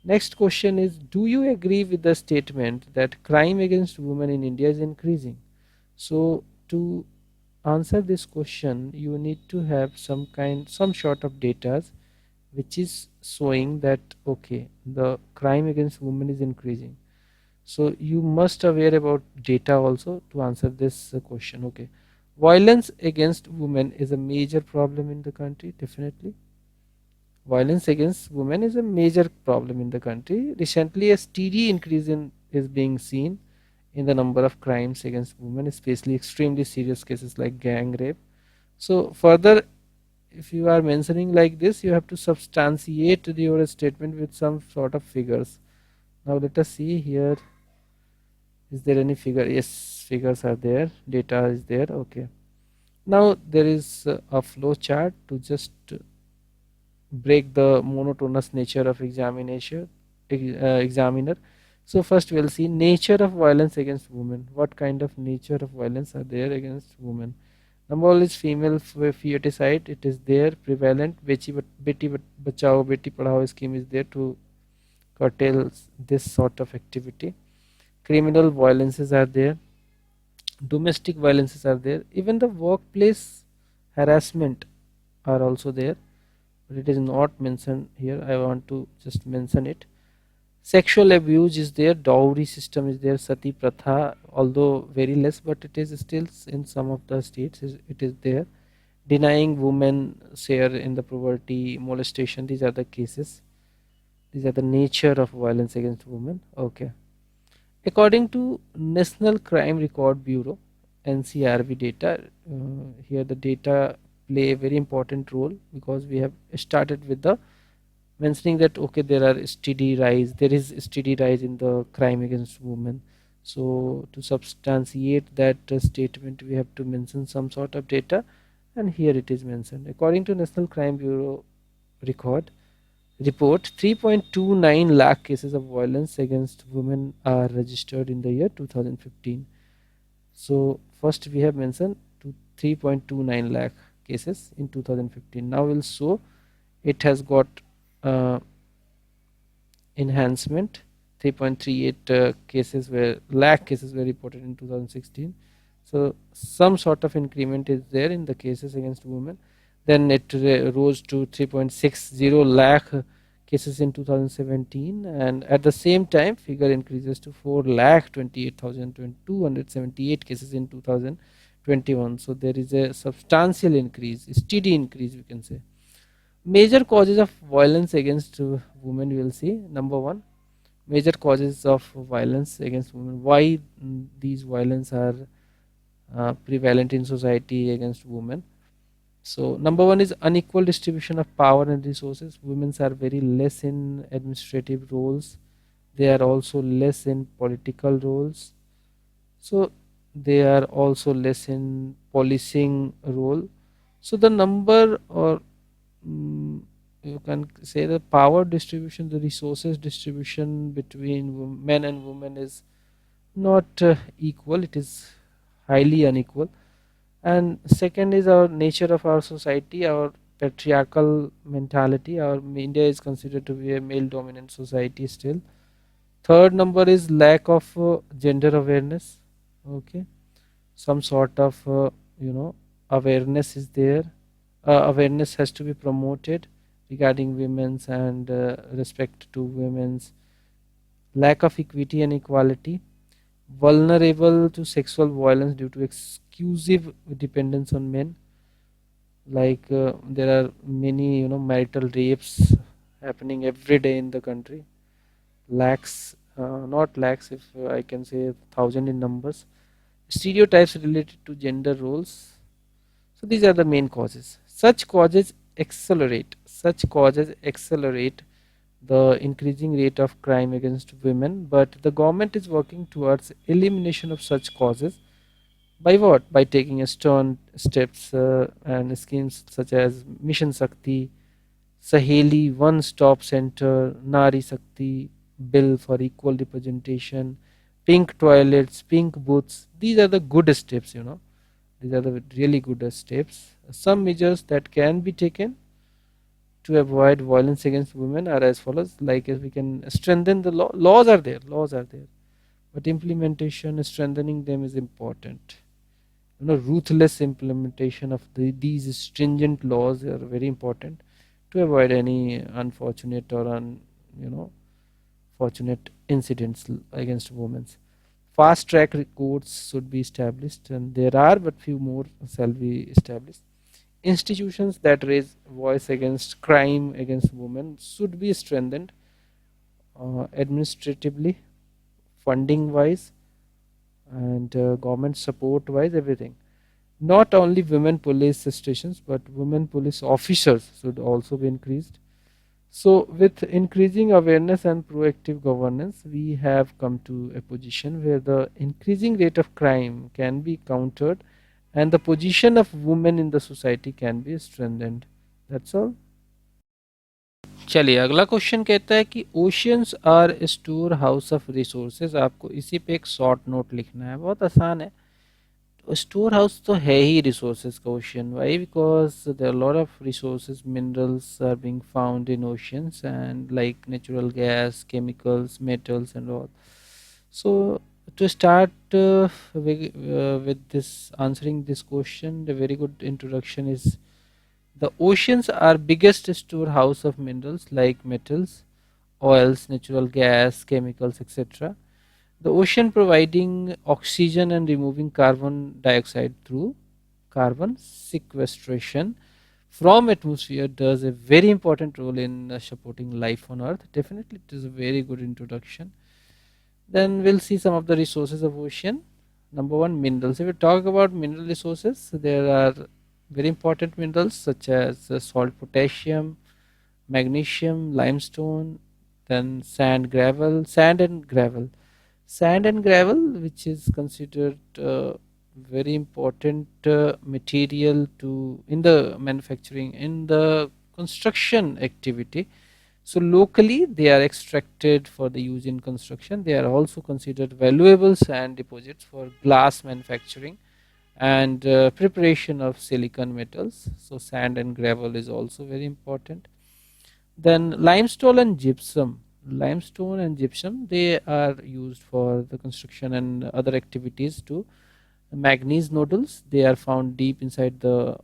Next question is, do you agree with the statement that crime against women in India is increasing? So to answer this question, you need to have some sort of data which is showing that okay, the crime against women is increasing. So you must aware about data also to answer this question. Okay, violence against women is a major problem in the country. Definitely, violence against women is a major problem in the country. Recently, a steady increase in is being seen in the number of crimes against women, especially extremely serious cases like gang rape. So further, if you are mentioning like this, you have to substantiate your statement with some sort of figures. Now let us see here. Is there any figure? Yes, figures are there. Data is there. Okay. Now there is a flow chart to just break the monotonous nature of examiner. So first we'll see nature of violence against women. What kind of nature of violence are there against women? Number one is female feticide. It is there prevalent. Beti bachao beti padhao scheme is there to curtail this sort of activity. Criminal violences are there. Domestic violences are there. Even the workplace harassment are also there, but it is not mentioned here. I want to just mention it. Sexual abuse is there, dowry system is there, sati pratha, although very less, but it is still in some of the states it is there. Denying women share in the poverty, molestation, these are the cases. These are the nature of violence against women. Okay. According to National Crime Record Bureau, NCRB data, here the data play a very important role because we have started with the mentioning that okay, there is steady rise in the crime against women. So to substantiate that statement, we have to mention some sort of data, and here it is mentioned. According to National Crime Bureau record report, 3.29 lakh cases of violence against women are registered in the year 2015. So first we have mentioned to 3.29 lakh cases in 2015. Now we'll show it has got uh, enhancement. 3.38 lakh cases were reported in 2016. So some sort of increment is there in the cases against women. Then it rose to 3.60 lakh cases in 2017, and at the same time figure increases to 4 lakh 28,278 cases in 2021. So there is a substantial increase, steady increase we can say. Major causes of violence against women, we will see. Number one, major causes of violence against women. Why these violence are prevalent in society against women? So number one is unequal distribution of power and resources. Women are very less in administrative roles. They are also less in political roles. So they are also less in policing role. So the number, or you can say the power distribution, the resources distribution between men and women is not equal. It is highly unequal. And second is our nature of our society, our patriarchal mentality. Our India is considered to be a male dominant society still. Third number is lack of gender awareness. Okay, some sort of awareness is there. Awareness has to be promoted regarding women's and respect to women's. Lack of equity and equality. vulnerable to sexual violence due to exclusive dependence on men. Like there are many, marital rapes happening every day in the country. Lakhs, not lakhs, if I can say thousand in numbers. Stereotypes related to gender roles. So these are the main causes. Such causes accelerate the increasing rate of crime against women, but the government is working towards elimination of such causes by what? By taking a stern steps and schemes such as Mission Shakti, Saheli One Stop Center, Nari Shakti, Bill for Equal Representation, pink toilets, pink booths. These are the good steps. These are the really good steps. Some measures that can be taken to avoid violence against women are as follows. Like if we can strengthen the law, laws are there, but implementation, strengthening them is important. Ruthless implementation of these stringent laws are very important to avoid any unfortunate or you know fortunate incidents against women. Fast track courts should be established, and there are but few more shall be established. Institutions that raise voice against crime against women should be strengthened administratively, funding wise, and government support wise, everything. Not only women police stations, but women police officers should also be increased. So, with increasing awareness and proactive governance, we have come to a position where the increasing rate of crime can be countered and the position of women in the society can be strengthened. That's all. चलिए अगला question कहता है कि oceans are storehouse of resources. आपको इसी पे एक short note लिखना है, बहुत आसान है। स्टोर हाउस तो है ही रिसोर्सेज का ocean. Why? Because there are lot of resources, minerals are being found in oceans and like natural gas, chemicals, metals and all. So to start with this answering this question, the very good introduction is the oceans are biggest storehouse of minerals like metals, oils, natural gas, chemicals, etc. The ocean providing oxygen and removing carbon dioxide through carbon sequestration from atmosphere does a very important role in supporting life on earth. Definitely it is a very good introduction. Then we'll see some of the resources of ocean. Number one, minerals. If we talk about mineral resources, there are very important minerals such as salt, potassium, magnesium, limestone, then sand and gravel, which is considered very important material to in the manufacturing, in the construction activity. So locally they are extracted for the use in construction. They are also considered valuable sand deposits for glass manufacturing and preparation of silicon metals. So sand and gravel is also very important. Then limestone and gypsum, they are used for the construction and other activities too. Manganese nodules, they are found deep inside the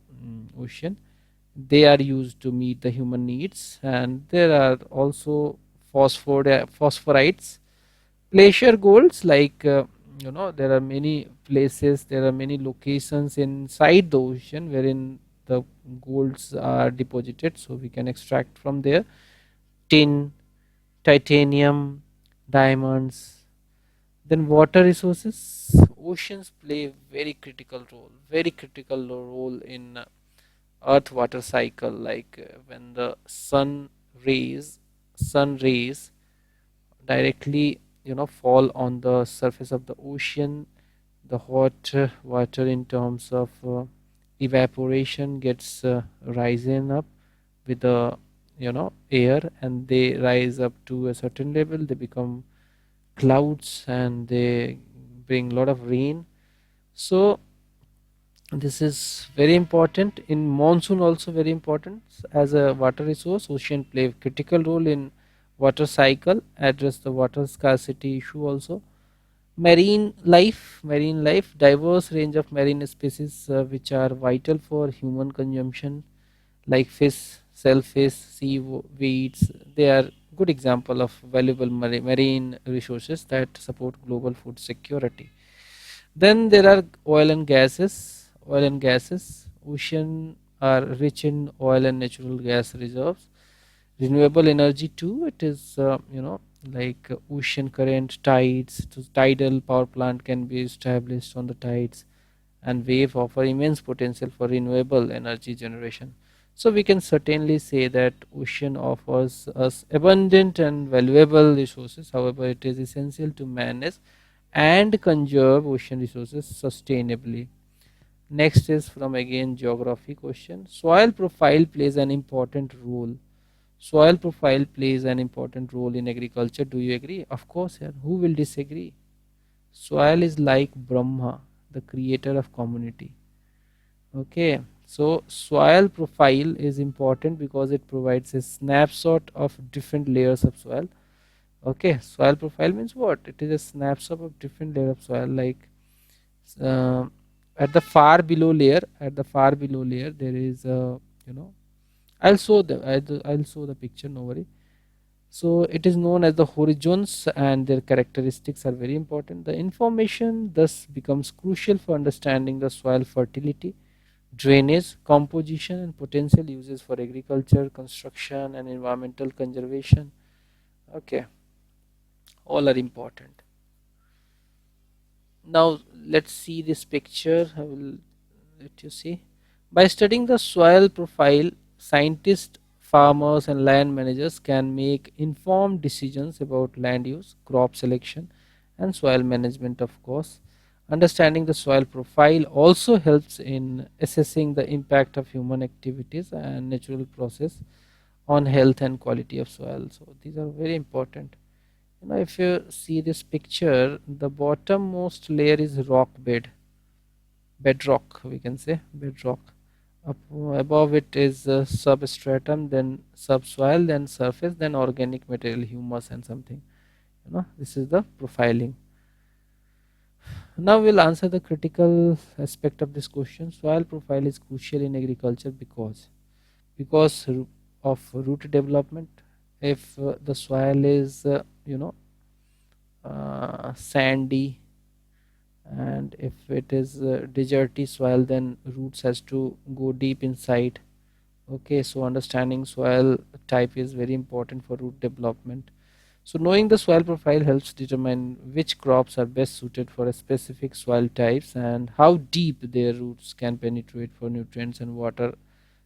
ocean. They are used to meet the human needs, and there are also phosphorites, glacier golds. Like there are many places, there are many locations inside the ocean wherein the golds are deposited, so we can extract from there. Tin, titanium, diamonds. Then water resources. Oceans play very critical role in earth water cycle. Like when the sun rays directly fall on the surface of the ocean, the hot water in terms of evaporation gets risen up with the air, and they rise up to a certain level, they become clouds and they bring a lot of rain. So this is very important in monsoon, also very important as a water resource. Ocean play a critical role in water cycle, address the water scarcity issue also. Marine life, diverse range of marine species which are vital for human consumption, like fish, shellfish, weeds. They are good example of valuable marine resources that support global food security. Then there are oil and gases. Oil and gases. Ocean are rich in oil and natural gas reserves. Renewable energy too. It is like ocean current, tides. So tidal power plant can be established on the tides, and wave offer immense potential for renewable energy generation. So we can certainly say that ocean offers us abundant and valuable resources. However, it is essential to manage and conserve ocean resources sustainably. Next is from again geography question. Soil profile plays an important role. Soil profile plays an important role in agriculture. Do you agree? Of course, yeah. Who will disagree? Soil is like Brahma, the creator of community. Okay, so soil profile is important because it provides a snapshot of different layers of soil. Okay, soil profile means what? It is a snapshot of different layer of soil. Like uh, at the far below layer, there is a I'll show the picture. No worry. So it is known as the horizons, and their characteristics are very important. The information thus becomes crucial for understanding the soil fertility, drainage, composition, and potential uses for agriculture, construction, and environmental conservation. Okay, all are important. Now let's see this picture. I will let you see. By studying the soil profile, scientists, farmers, and land managers can make informed decisions about land use, crop selection, and soil management, of course. Understanding the soil profile also helps in assessing the impact of human activities and natural process on health and quality of soil. So these are very important. If you see this picture, the bottommost layer is rock bedrock, we can say bedrock. Above it is substratum, then subsoil, then surface, then organic material, humus, and something. This is the profiling. Now we'll answer the critical aspect of this question. Soil profile is crucial in agriculture because of root development. If the soil is sandy, and if it is deserty soil, then roots has to go deep inside. Okay, so understanding soil type is very important for root development. So knowing the soil profile helps determine which crops are best suited for a specific soil types and how deep their roots can penetrate for nutrients and water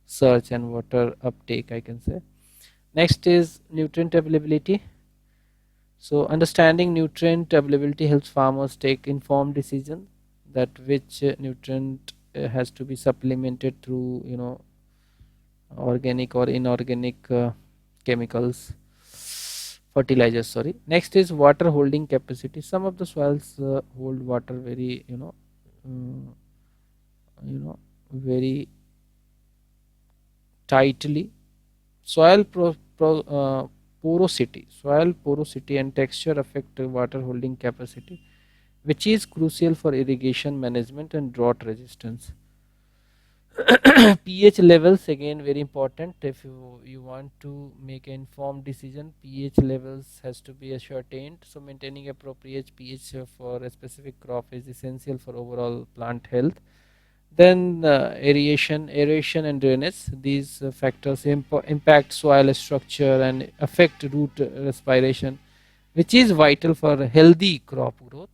search and water uptake, I can say. Next is nutrient availability. So understanding nutrient availability helps farmers take informed decisions that which nutrient has to be supplemented through organic or inorganic chemicals, fertilizers. Sorry. Next is water holding capacity. Some of the soils hold water very very tightly. Soil soil porosity and texture affect water holding capacity, which is crucial for irrigation management and drought resistance. pH levels again very important. If you want to make an informed decision, pH levels has to be ascertained. So maintaining appropriate pH for a specific crop is essential for overall plant health. Then aeration and drainage. These factors impact soil structure and affect root respiration, which is vital for healthy crop growth.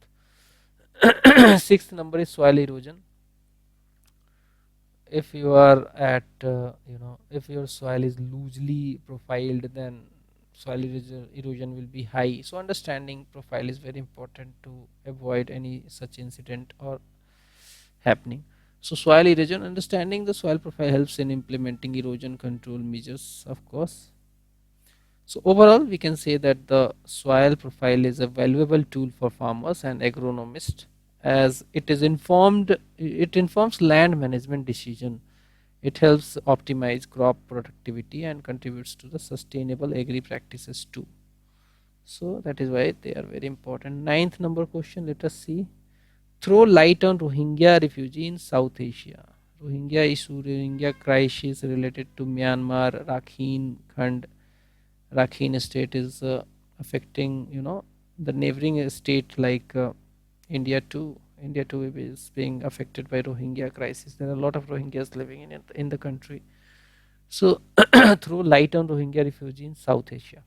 Sixth number is soil erosion. If you are at if your soil is loosely profiled, then soil erosion will be high. So understanding profile is very important to avoid any such incident or happening. So soil erosion, understanding the soil profile helps in implementing erosion control measures, of course. So overall, we can say that the soil profile is a valuable tool for farmers and agronomists, as it informs land management decision. It helps optimize crop productivity and contributes to the sustainable agri practices too. So that is why they are very important. Ninth number question, let us see. Throw light on Rohingya refugee in South Asia. Rohingya crisis related to Myanmar, Rakhine, Khand, Rakhine state is affecting, the neighboring state like India too. India too is being affected by Rohingya crisis. There are a lot of Rohingyas living in the country. So, throw light on Rohingya refugee in South Asia.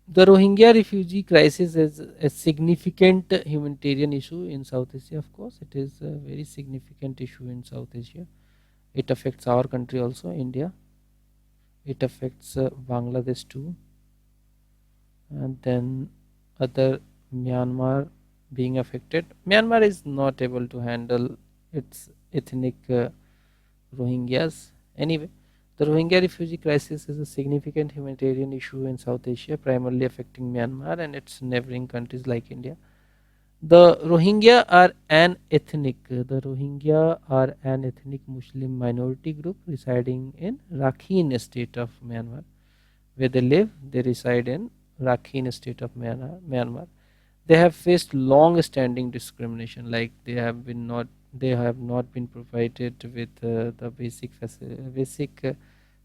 The Rohingya refugee crisis is a significant humanitarian issue in South Asia. Of course, it is a very significant issue in South Asia. It affects our country also, India. It affects Bangladesh too, and then other Myanmar being affected. Myanmar is not able to handle its ethnic Rohingyas. Anyway, the Rohingya refugee crisis is a significant humanitarian issue in South Asia, primarily affecting Myanmar and its neighboring countries like India. The Rohingya are an ethnic Muslim minority group residing in Rakhine state of Myanmar. Where they live, they reside in Rakhine state of Myanmar. They have faced long-standing discrimination, like they have not been provided with the basic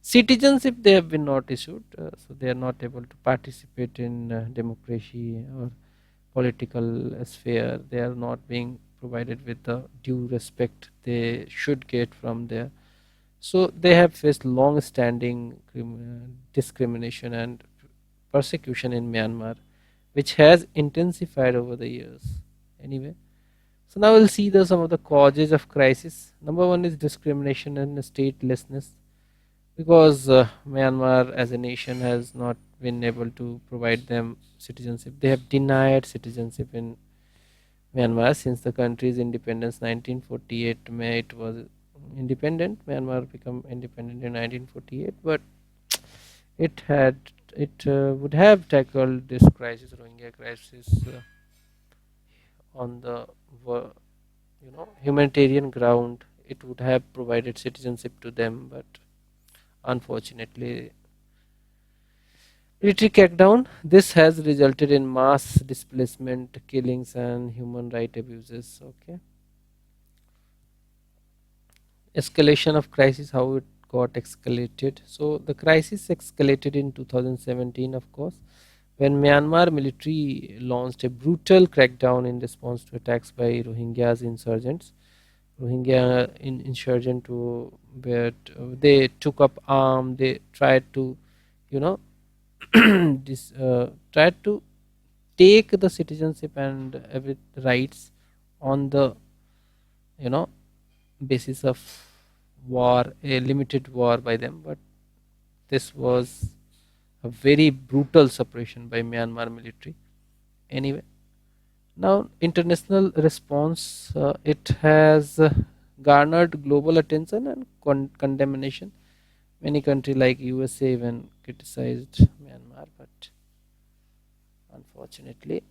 citizenship. They have been not issued, so they are not able to participate in democracy or political sphere. They are not being provided with the due respect they should get from there. So they have faced long-standing discrimination and persecution in Myanmar, which has intensified over the years. Anyway, so now we'll see some of the causes of crisis. Number one is discrimination and statelessness, because Myanmar as a nation has not been able to provide them citizenship. They have denied citizenship in Myanmar since the country's independence 1948. May it was independent. Myanmar became independent in 1948, but it would have tackled this crisis, Rohingya crisis, on the humanitarian ground. It would have provided citizenship to them, but unfortunately, military crackdown. This has resulted in mass displacement, killings, and human right abuses. Okay, escalation of crisis. How it got escalated? So the crisis escalated in 2017, of course, when Myanmar military launched a brutal crackdown in response to attacks by Rohingyas insurgents. Rohingya insurgent who were they took up arm. They tried to, you know, tried to take the citizenship and every rights on the, you know basis of war, a limited war by them. But this was a very brutal suppression by Myanmar military. Anyway, now international response, it has garnered global attention and condemnation. Many countries like USA even criticized Myanmar, but unfortunately,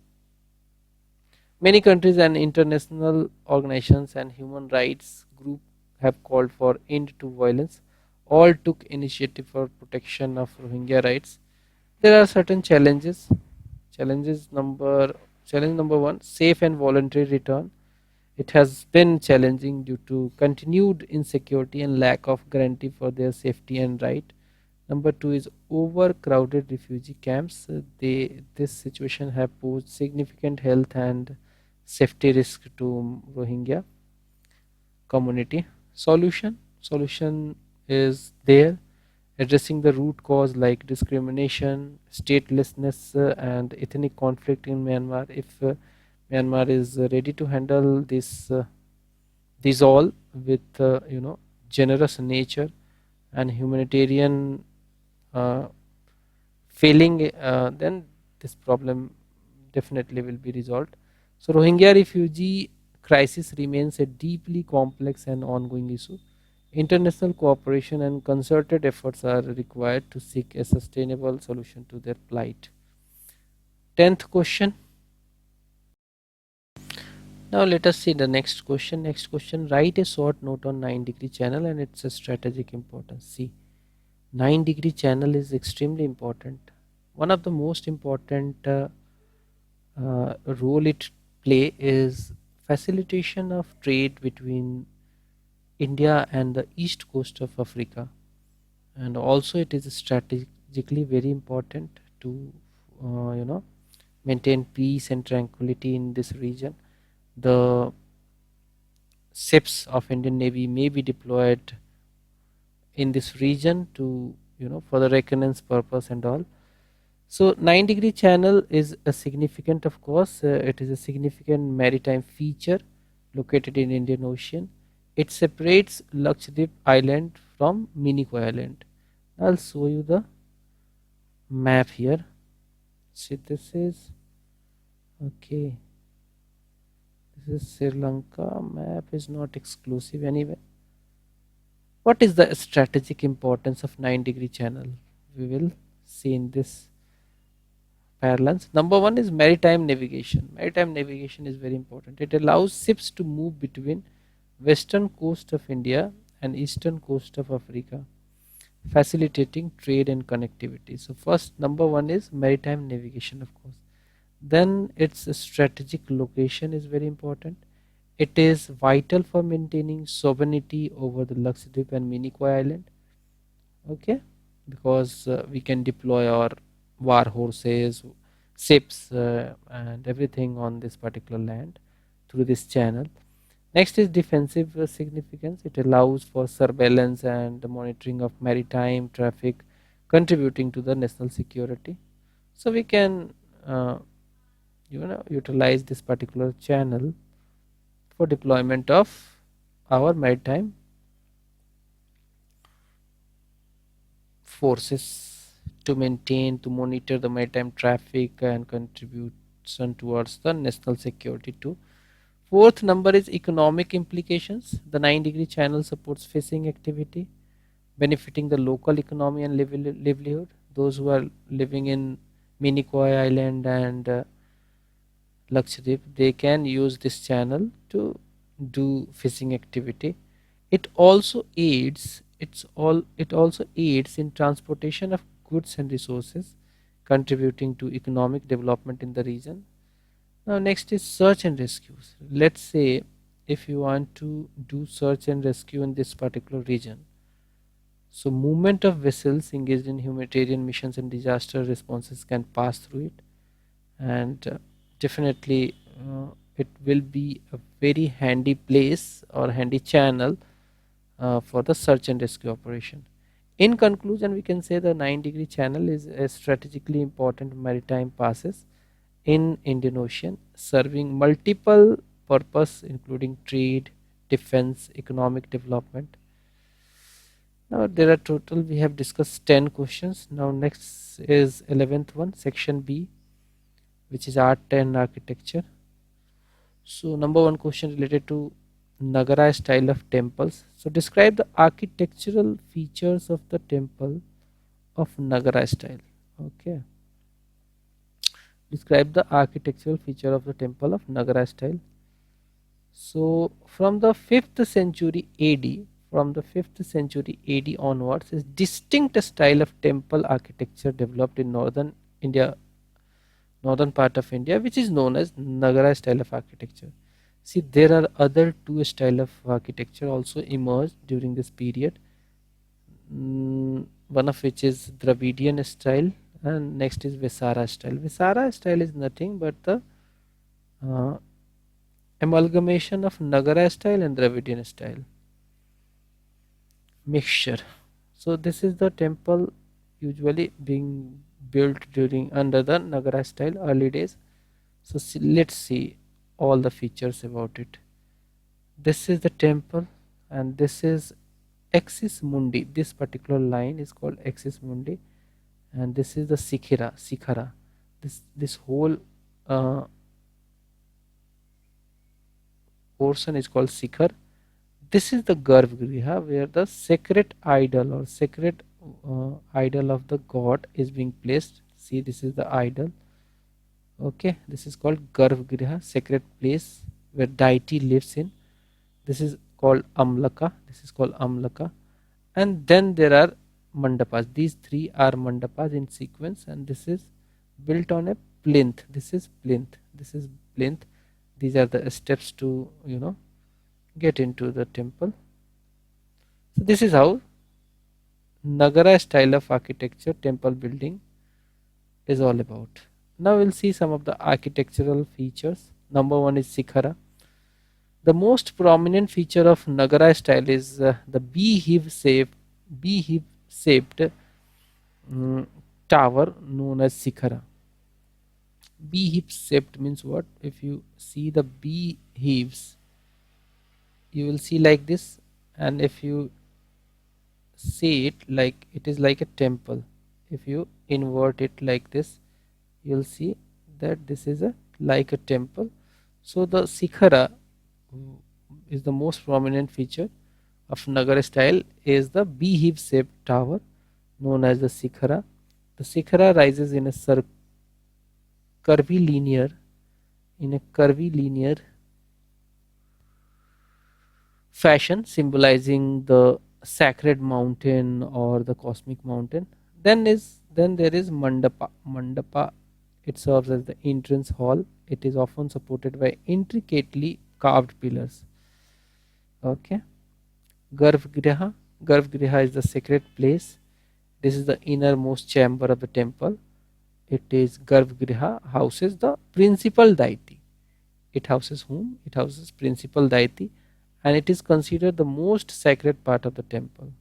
many countries and international organizations and human rights groups have called for end to violence. All took initiative for protection of Rohingya rights. There are certain challenges. Challenges number Challenge number one: safe and voluntary return. It has been challenging due to continued insecurity and lack of guarantee for their safety and right. Number two is overcrowded refugee camps. This situation have posed significant health and safety risk to Rohingya community. Solution is there, addressing the root cause like discrimination, statelessness, and ethnic conflict in Myanmar. If Myanmar is ready to handle these all with generous nature and humanitarian uh, failing, then this problem definitely will be resolved. So Rohingya refugee crisis remains a deeply complex and ongoing issue. International cooperation and concerted efforts are required to seek a sustainable solution to their plight. 10th question. Now let us see the next question. Next question: write a short note on 9-degree channel and its strategic importance. See, 9-degree channel is extremely important. One of the most important role it play is facilitation of trade between India and the east coast of Africa. and also it is strategically very important to maintain peace and tranquility in this region. The ships of Indian Navy may be deployed in this region to for the reconnaissance purpose and all. So 9-degree channel is a significant, of course, it is a significant maritime feature located in Indian Ocean. It separates Lakshadweep Island from Minicoy Island. I'll show you the map here. See, this is okay. This is Sri Lanka. Map is not exclusive anyway. What is the strategic importance of 9-degree channel? We will see in this parallels. Number one is maritime navigation. Maritime navigation is very important. It allows ships to move between western coast of India and eastern coast of Africa, facilitating trade and connectivity. So first, number one is maritime navigation, of course. Then its strategic location is very important. It is vital for maintaining sovereignty over the Lakshadweep and Minicoy Island. Okay, because we can deploy our war horses, ships, and everything on this particular land through this channel. Next is defensive significance. It allows for surveillance and monitoring of maritime traffic, contributing to the national security. So we can utilize this particular channel for deployment of our maritime forces to maintain, to monitor the maritime traffic and contribution towards the national security too. Fourth number is economic implications. The 9-degree channel supports fishing activity, benefiting the local economy and livelihood. Those who are living in Minicoy Island and Lakshadweep, they can use this channel to do fishing activity. It also aids in transportation of goods and resources, contributing to economic development in the region. Now next is search and rescues. Let's say if you want to do search and rescue in this particular region, so movement of vessels engaged in humanitarian missions and disaster responses can pass through it, and definitely it will be a very handy place or handy channel for the search and rescue operation. In conclusion, we can say the 9-degree channel is a strategically important maritime passes in Indian Ocean, serving multiple purpose including trade, defense, economic development. Now there are total, we have discussed 10 questions. Now next is 11th one, section B, which is art and architecture. So number one question related to Nagara style of temples. So describe the architectural features of the temple of Nagara style. Okay. Describe the architectural feature of the temple of Nagara style. So from the 5th century AD, from the 5th century AD onwards, is distinct style of temple architecture developed in northern part of India, which is known as Nagara style of architecture. See, there are other two style of architecture also emerged during this period. One of which is Dravidian style, and next is Vesara style. Vesara style is nothing but the uh, amalgamation of Nagara style and Dravidian style mixture. So this is the temple usually being built during under the Nagara style early days. So let's see all the features about it. This is the temple, and this is axis mundi. This particular line is called axis mundi, and this is the sikhara. This whole portion is called sikhar. This is the Garbhagriha, where the sacred idol or sacred idol of the god is being placed. See, this is the idol. Okay, this is called Garbhagriha, sacred place where deity lives in. This is called Amlaka. This is called Amlaka. And then there are mandapas. These three are mandapas in sequence, and this is built on a plinth. This is plinth. This is plinth. These are the steps to get into the temple. So this is how Nagara style of architecture temple building is all about. Now we'll see some of the architectural features. Number one is Sikhara. The most prominent feature of Nagara style is the bee-hive shaped mm, tower known as Sikhara. Bee-hive shaped means what? If you see the bee hives, you will see like this, and if you see it like it is like a temple, if you invert it like this, you'll see that this is a like a temple. So the Sikhara is the most prominent feature of Nagar style is the beehive shaped tower known as the Sikhara. The Sikhara rises in a curvilinear in a curvilinear fashion, symbolizing the sacred mountain or the cosmic mountain. Then there is mandapa. Mandapa, it serves as the entrance hall. It is often supported by intricately carved pillars. Okay. Garbhagriha. Garbhagriha is the sacred place. This is the innermost chamber of the temple. It is Garbhagriha houses the principal deity. It houses whom? It houses principal deity, and it is considered the most sacred part of the temple.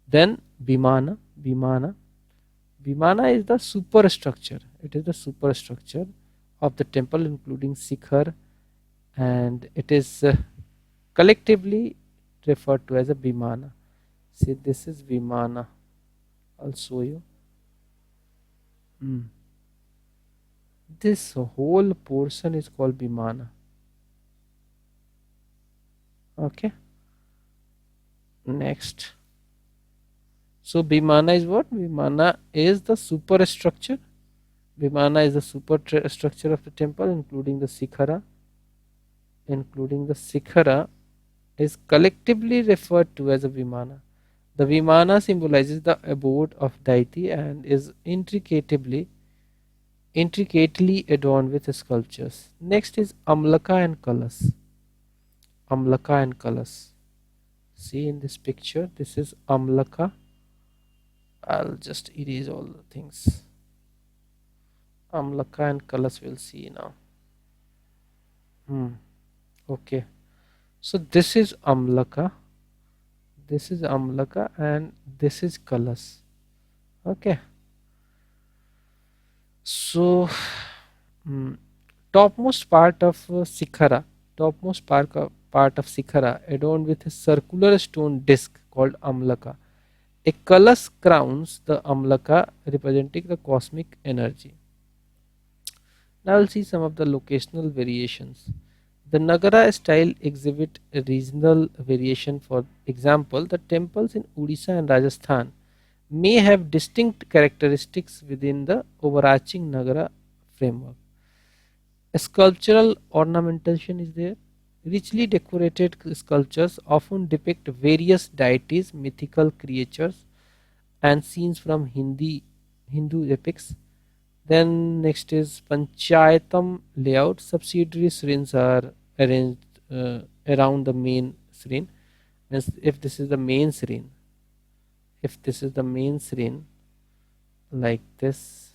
Then Vimana. Vimana is the superstructure. It is the superstructure of the temple, including Sikhar, and it is collectively referred to as a Vimana. See, this is Vimana. I'll show you. This whole portion is called Vimana. Okay. Next. So Vimana is what? Vimana is the superstructure. Vimana is the superstructure of the temple, including the Sikhara. Including the Sikhara is collectively referred to as a Vimana. The Vimana symbolizes the abode of deity and is intricately adorned with sculptures. Next is Amlaka and Kalas. Amlaka and Kalas. See in this picture, this is Amlaka. I'll just erase all the things. Amlaka and Kalas we'll see now. Okay. So this is Amlaka. This is Amlaka and this is Kalas. Okay. So topmost part of Sikhara, adorned with a circular stone disc called Amlaka. A Kalas crowns the Amlaka, representing the cosmic energy. Now we'll see some of the locational variations. The Nagara style exhibit a regional variation. For example, the temples in Odisha and Rajasthan may have distinct characteristics within the overarching Nagara framework. A sculptural ornamentation is there. Richly decorated sculptures often depict various deities, mythical creatures, and scenes from Hindu epics. Then next is Panchayatam layout. Subsidiary shrines are arranged around the main shrine. Means if this is the main shrine, like this,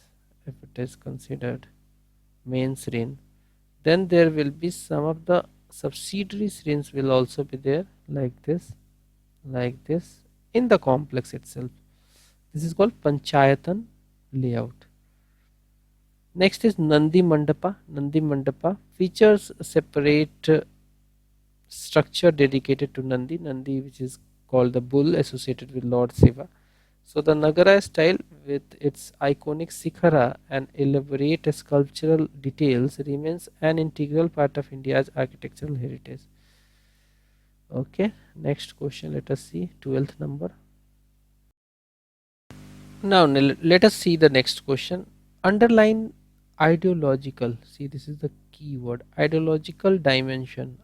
if it is considered main shrine, then there will be some of the subsidiary shrines will also be there, like this, in the complex itself. This is called Panchayatan layout. Next is Nandi Mandapa. Nandi Mandapa features a separate structure dedicated to Nandi, which is called the bull associated with Lord Shiva. So the Nagara style with its iconic Sikhara and elaborate sculptural details remains an integral part of India's architectural heritage. Okay, next question, let us see 12th number. Now let us see the next question. Underline ideological, see this is the key word, ideological dimensions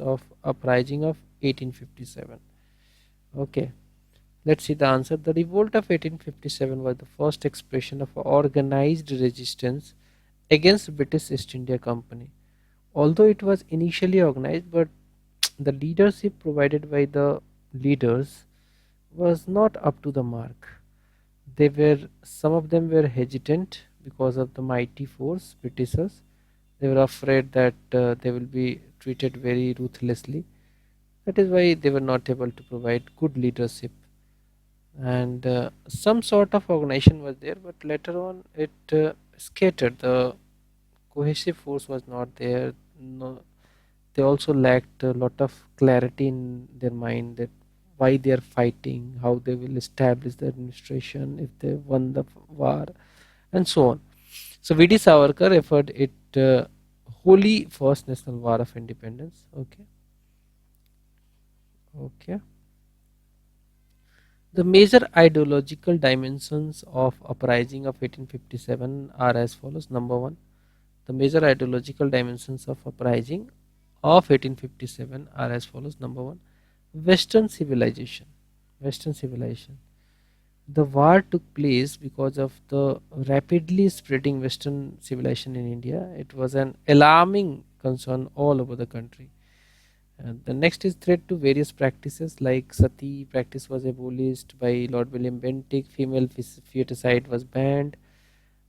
of uprising of 1857. Okay, let's see the answer. The revolt of 1857 was the first expression of organized resistance against British East India Company. Although it was initially organized, but the leadership provided by the leaders was not up to the mark. Some of them were hesitant because of the mighty force, Britishers. They were afraid that they will be treated very ruthlessly. That is why they were not able to provide good leadership. And some sort of organization was there, but later on it scattered. The cohesive force was not there. No, they also lacked a lot of clarity in their mind that why they are fighting, how they will establish the administration if they won the war, and so on. So V.D. Savarkar referred it wholly first national war of independence. Okay, okay. The major ideological dimensions of uprising of 1857 are as follows. Number one, the major ideological dimensions of uprising of 1857 are as follows. Number one, Western civilization. Western civilization. The war took place because of the rapidly spreading Western civilization in India. It was an alarming concern all over the country. And the next is threat to various practices like sati practice was abolished by Lord William Bentinck, female feticide was banned,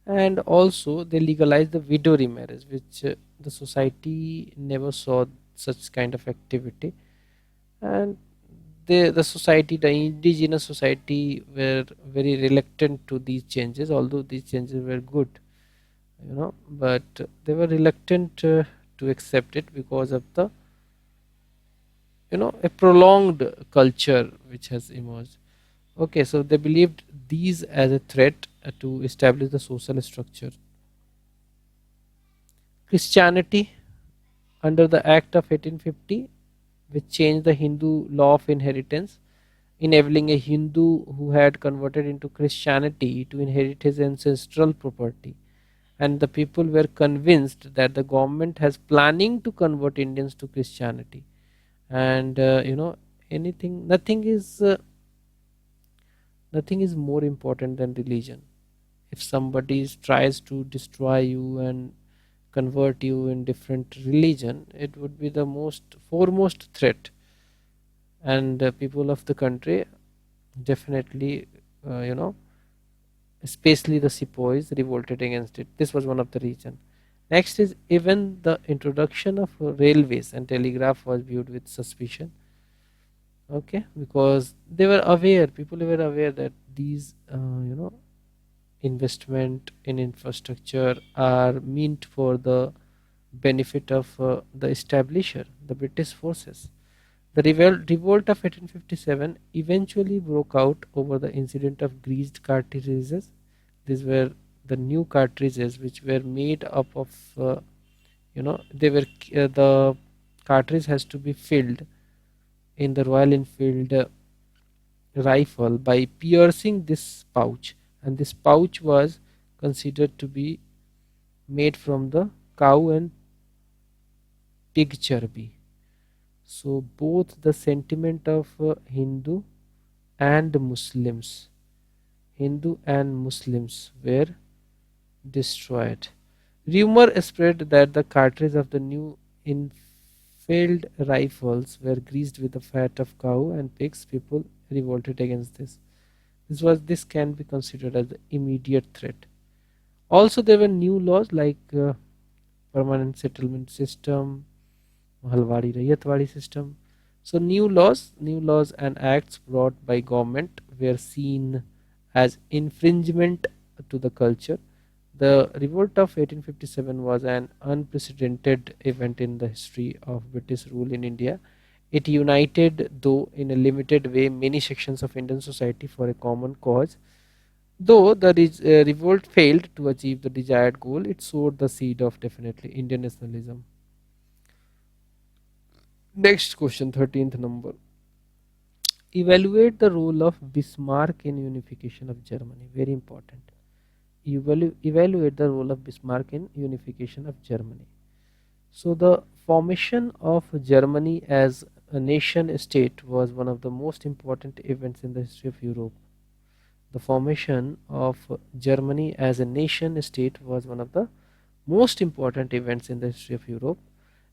and also they legalized the widow remarriage, which the society never saw such kind of activity. And the society, the indigenous society, were very reluctant to these changes, although these changes were good, but they were reluctant to accept it because of the a prolonged culture which has emerged. Okay, so they believed these as a threat to establish the social structure. Christianity, under the Act of 1850, which changed the Hindu law of inheritance, enabling a Hindu who had converted into Christianity to inherit his ancestral property. And the people were convinced that the government has planning to convert Indians to Christianity. And anything, nothing is more important than religion. If somebody tries to destroy you and convert you in different religion, it would be the most foremost threat. And people of the country definitely, especially the sepoys, revolted against it. This was one of the reason. Next is even the introduction of railways and telegraph was viewed with suspicion. Okay, because they were aware, people were aware that these investment in infrastructure are meant for the benefit of the establisher, the British forces. The revolt of 1857 eventually broke out over the incident of greased cartridges. These were the new cartridges which were made up of, they were the cartridge has to be filled in the Royal Enfield rifle by piercing this pouch, and this pouch was considered to be made from the cow and pig churbi. So both the sentiment of and Muslims, Hindu and Muslims were destroyed. Rumor spread that the cartridge of the new Enfield rifles were greased with the fat of cow and pigs. People revolted against this. This can be considered as the immediate threat. Also, there were new laws like permanent settlement system, Mahalwadi Rayatwadi system. So new laws and acts brought by government were seen as infringement to the culture. The revolt of 1857 was an unprecedented event in the history of British rule in India. It united, though in a limited way, many sections of Indian society for a common cause. Though the revolt failed to achieve the desired goal, it sowed the seed of definitely Indian nationalism. Next question, 13th number. Evaluate the role of Bismarck in unification of Germany. Very important. Evaluate the role of Bismarck in unification of Germany. So the formation of Germany as a nation state was one of the most important events in the history of Europe. The formation of Germany as a nation state was one of the most important events in the history of Europe.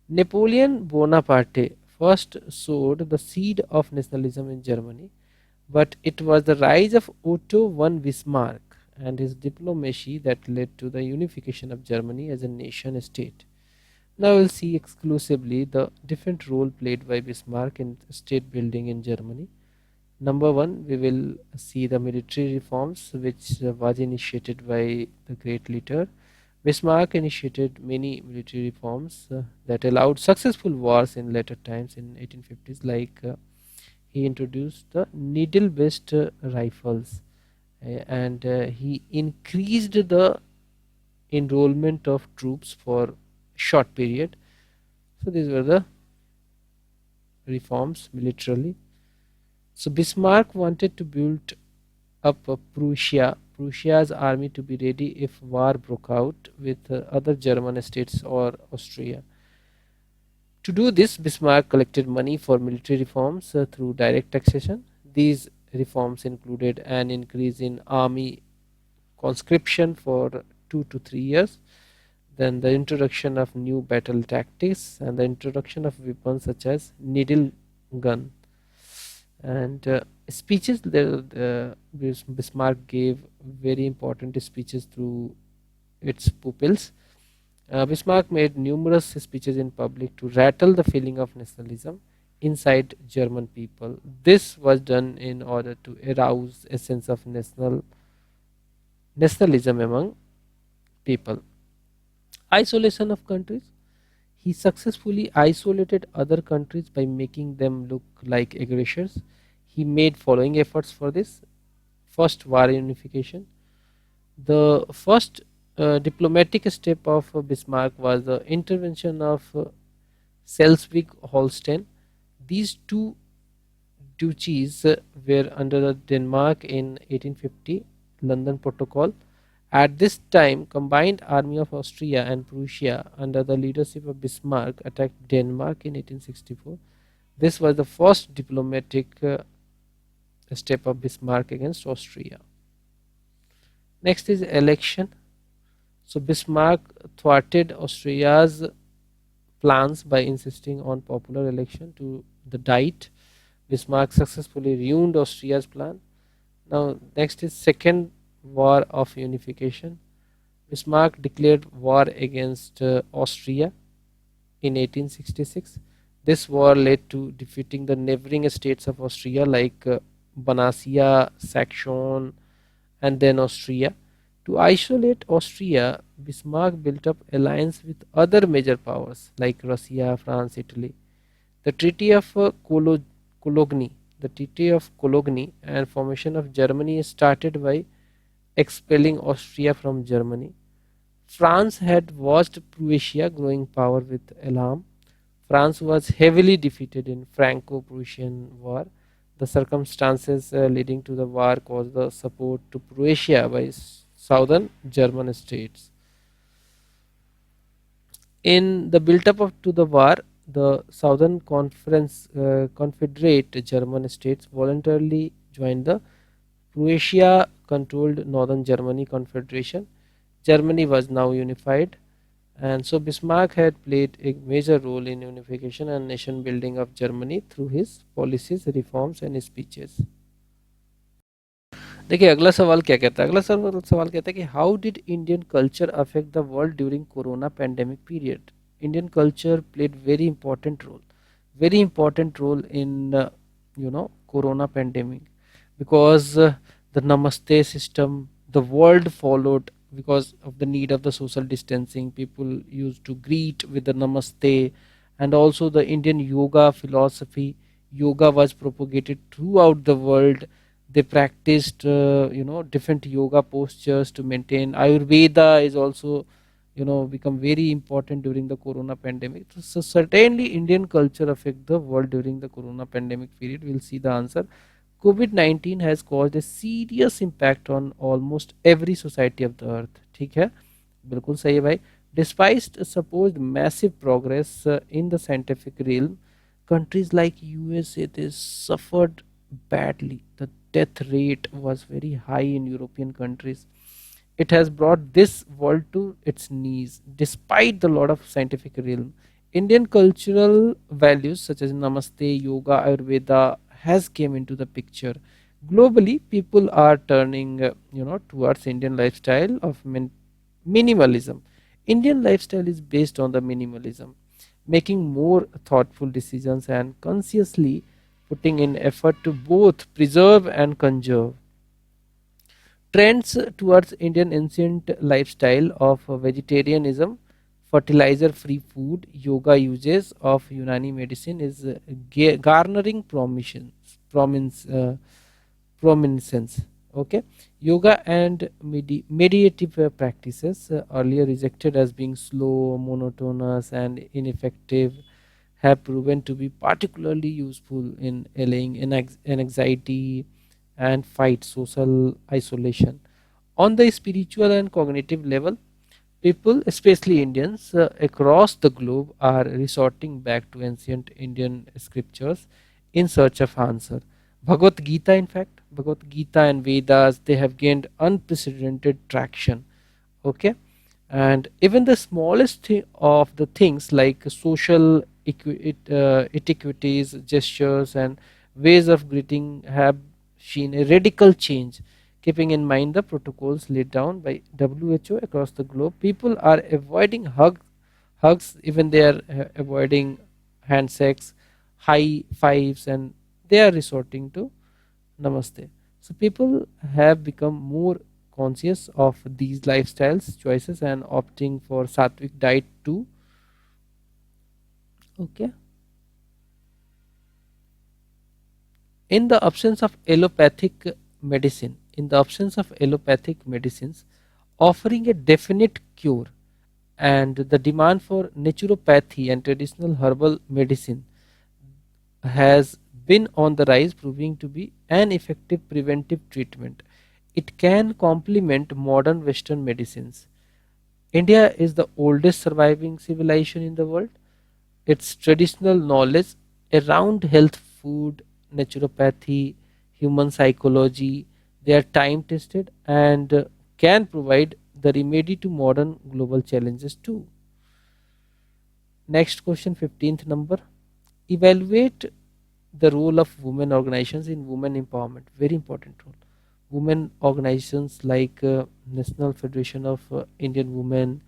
Napoleon Bonaparte first sowed the seed of nationalism in Germany but it was the rise of Otto von Bismarck and his diplomacy that led to the unification of Germany as a nation state. Now we'll see exclusively the different role played by Bismarck in state building in Germany. Number one, we will see the military reforms which was initiated by the great leader. Bismarck initiated many military reforms that allowed successful wars in later times in 1850s, like he introduced the needle-based rifles, and he increased the enrollment of troops for short period. So these were the reforms militarily. So Bismarck wanted to build up Prussia's army to be ready if war broke out with other German states or Austria. To do this, Bismarck collected money for military reforms through direct taxation. These reforms included an increase in army conscription for 2 to 3 years, then the introduction of new battle tactics, and the introduction of weapons such as needle gun. And speeches, Bismarck gave very important speeches through its pupils. Bismarck made numerous speeches in public to rattle the feeling of nationalism inside German people. This was done in order to arouse a sense of nationalism among people. Isolation of countries. He successfully isolated other countries by making them look like aggressors. He made following efforts for this. First, war unification. The first diplomatic step of Bismarck was the intervention of Schleswig-Holstein. These two duchies were under the Denmark in 1850 London Protocol. At this time, combined army of Austria and Prussia under the leadership of Bismarck attacked Denmark in 1864. This was the first diplomatic step of Bismarck against Austria. Next is election. So Bismarck thwarted Austria's plans by insisting on popular election to the Diet. Bismarck successfully ruined Austria's plan. Now next is Second War of Unification. Bismarck declared war against Austria in 1866. This war led to defeating the neighboring states of Austria like Banasia, Saxon, and then Austria. To isolate Austria, Bismarck built up alliance with other major powers like Russia, France, Italy. The Treaty of Cologne, the Treaty of Cologne and formation of Germany started by expelling Austria from Germany. France had watched Prussia growing power with alarm. France was heavily defeated in Franco-Prussian War. The circumstances leading to the war caused the support to Prussia by southern German states. In the build-up to the war, the Southern Confederate German states voluntarily joined the Prussia-controlled Northern Germany Confederation. Germany was now unified, and so Bismarck had played a major role in unification and nation building of Germany through his policies, reforms and speeches. देखिए अगला सवाल क्या कहता है, अगला सवाल कहता है कि how did Indian culture affect the world during corona pandemic period. Indian culture played very important role in corona pandemic, because the namaste system the world followed. Because of the need of the social distancing, people used to greet with the namaste, and also the Indian yoga philosophy. Yoga was propagated throughout the world. They practiced different yoga postures to maintain. Ayurveda is also become very important during the corona pandemic. So certainly Indian culture affect the world during the corona pandemic period. We'll see the answer. COVID-19 has caused a serious impact on almost every society of the earth. ठीक है, बिल्कुल सही है भाई. Despite supposed massive progress in the scientific realm, countries like USA, they suffered badly. The death rate was very high in European countries. It has brought this world to its knees. Despite the lot of scientific realm, Indian cultural values such as namaste, yoga, ayurveda has came into the picture. Globally, people are turning, towards Indian lifestyle of minimalism. Indian lifestyle is based on the minimalism, making more thoughtful decisions and consciously putting in effort to both preserve and conserve. Trends towards Indian ancient lifestyle of vegetarianism, fertilizer free food, yoga uses of Unani medicine is garnering prominence. Okay, yoga and meditative practices, earlier rejected as being slow, monotonous, and ineffective, have proven to be particularly useful in allaying anxiety and fight social isolation. On the spiritual and cognitive level, people, especially Indians across the globe, are resorting back to ancient Indian scriptures in search of answer. Bhagavad Gita, in fact, Bhagavad Gita and Vedas, they have gained unprecedented traction. Okay, and even the smallest of the things like social etiquettes, gestures, and ways of greeting have seen a radical change. Keeping in mind the protocols laid down by WHO across the globe, people are avoiding hugs, even they are avoiding handshakes, high fives, and they are resorting to namaste. So people have become more conscious of these lifestyles choices and opting for sattvic diet too. Okay, in the absence of allopathic medicines offering a definite cure, and the demand for naturopathy and traditional herbal medicine has been on the rise, proving to be an effective preventive treatment. It can complement modern Western medicines. India is the oldest surviving civilization in the world. Its traditional knowledge around health, food, naturopathy, human psychology, they are time tested and can provide the remedy to modern global challenges too. Next question, 15th number. Evaluate the role of women organizations in women empowerment. Very important role. Women organizations like National Federation of Indian Women,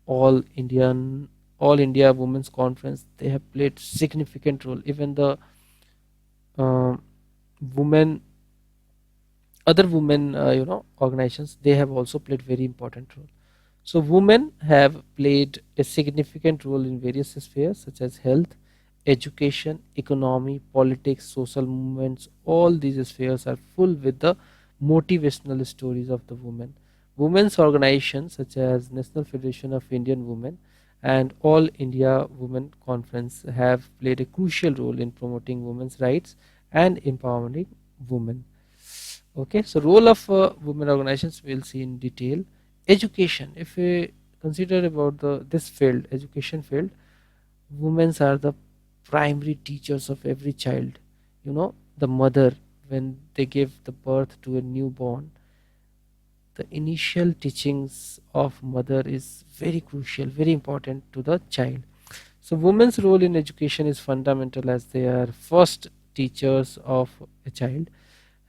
All Indian All India Women's Conference, they have played significant role. Even the uh, women other women organizations, they have also played very important role. So women have played a significant role in various spheres such as health, education, economy, politics, social movements. All these spheres are full with the motivational stories of the women. Women's organizations such as National Federation of Indian Women and All India Women Conference have played a crucial role in promoting women's rights and empowering women. Okay, so role of women organizations we'll see in detail. Education, if we consider about the this field, education field, women are the primary teachers of every child. The mother, when they give the birth to a newborn, the initial teachings of mother is very crucial, very important to the child. So women's role in education is fundamental as they are first teachers of a child.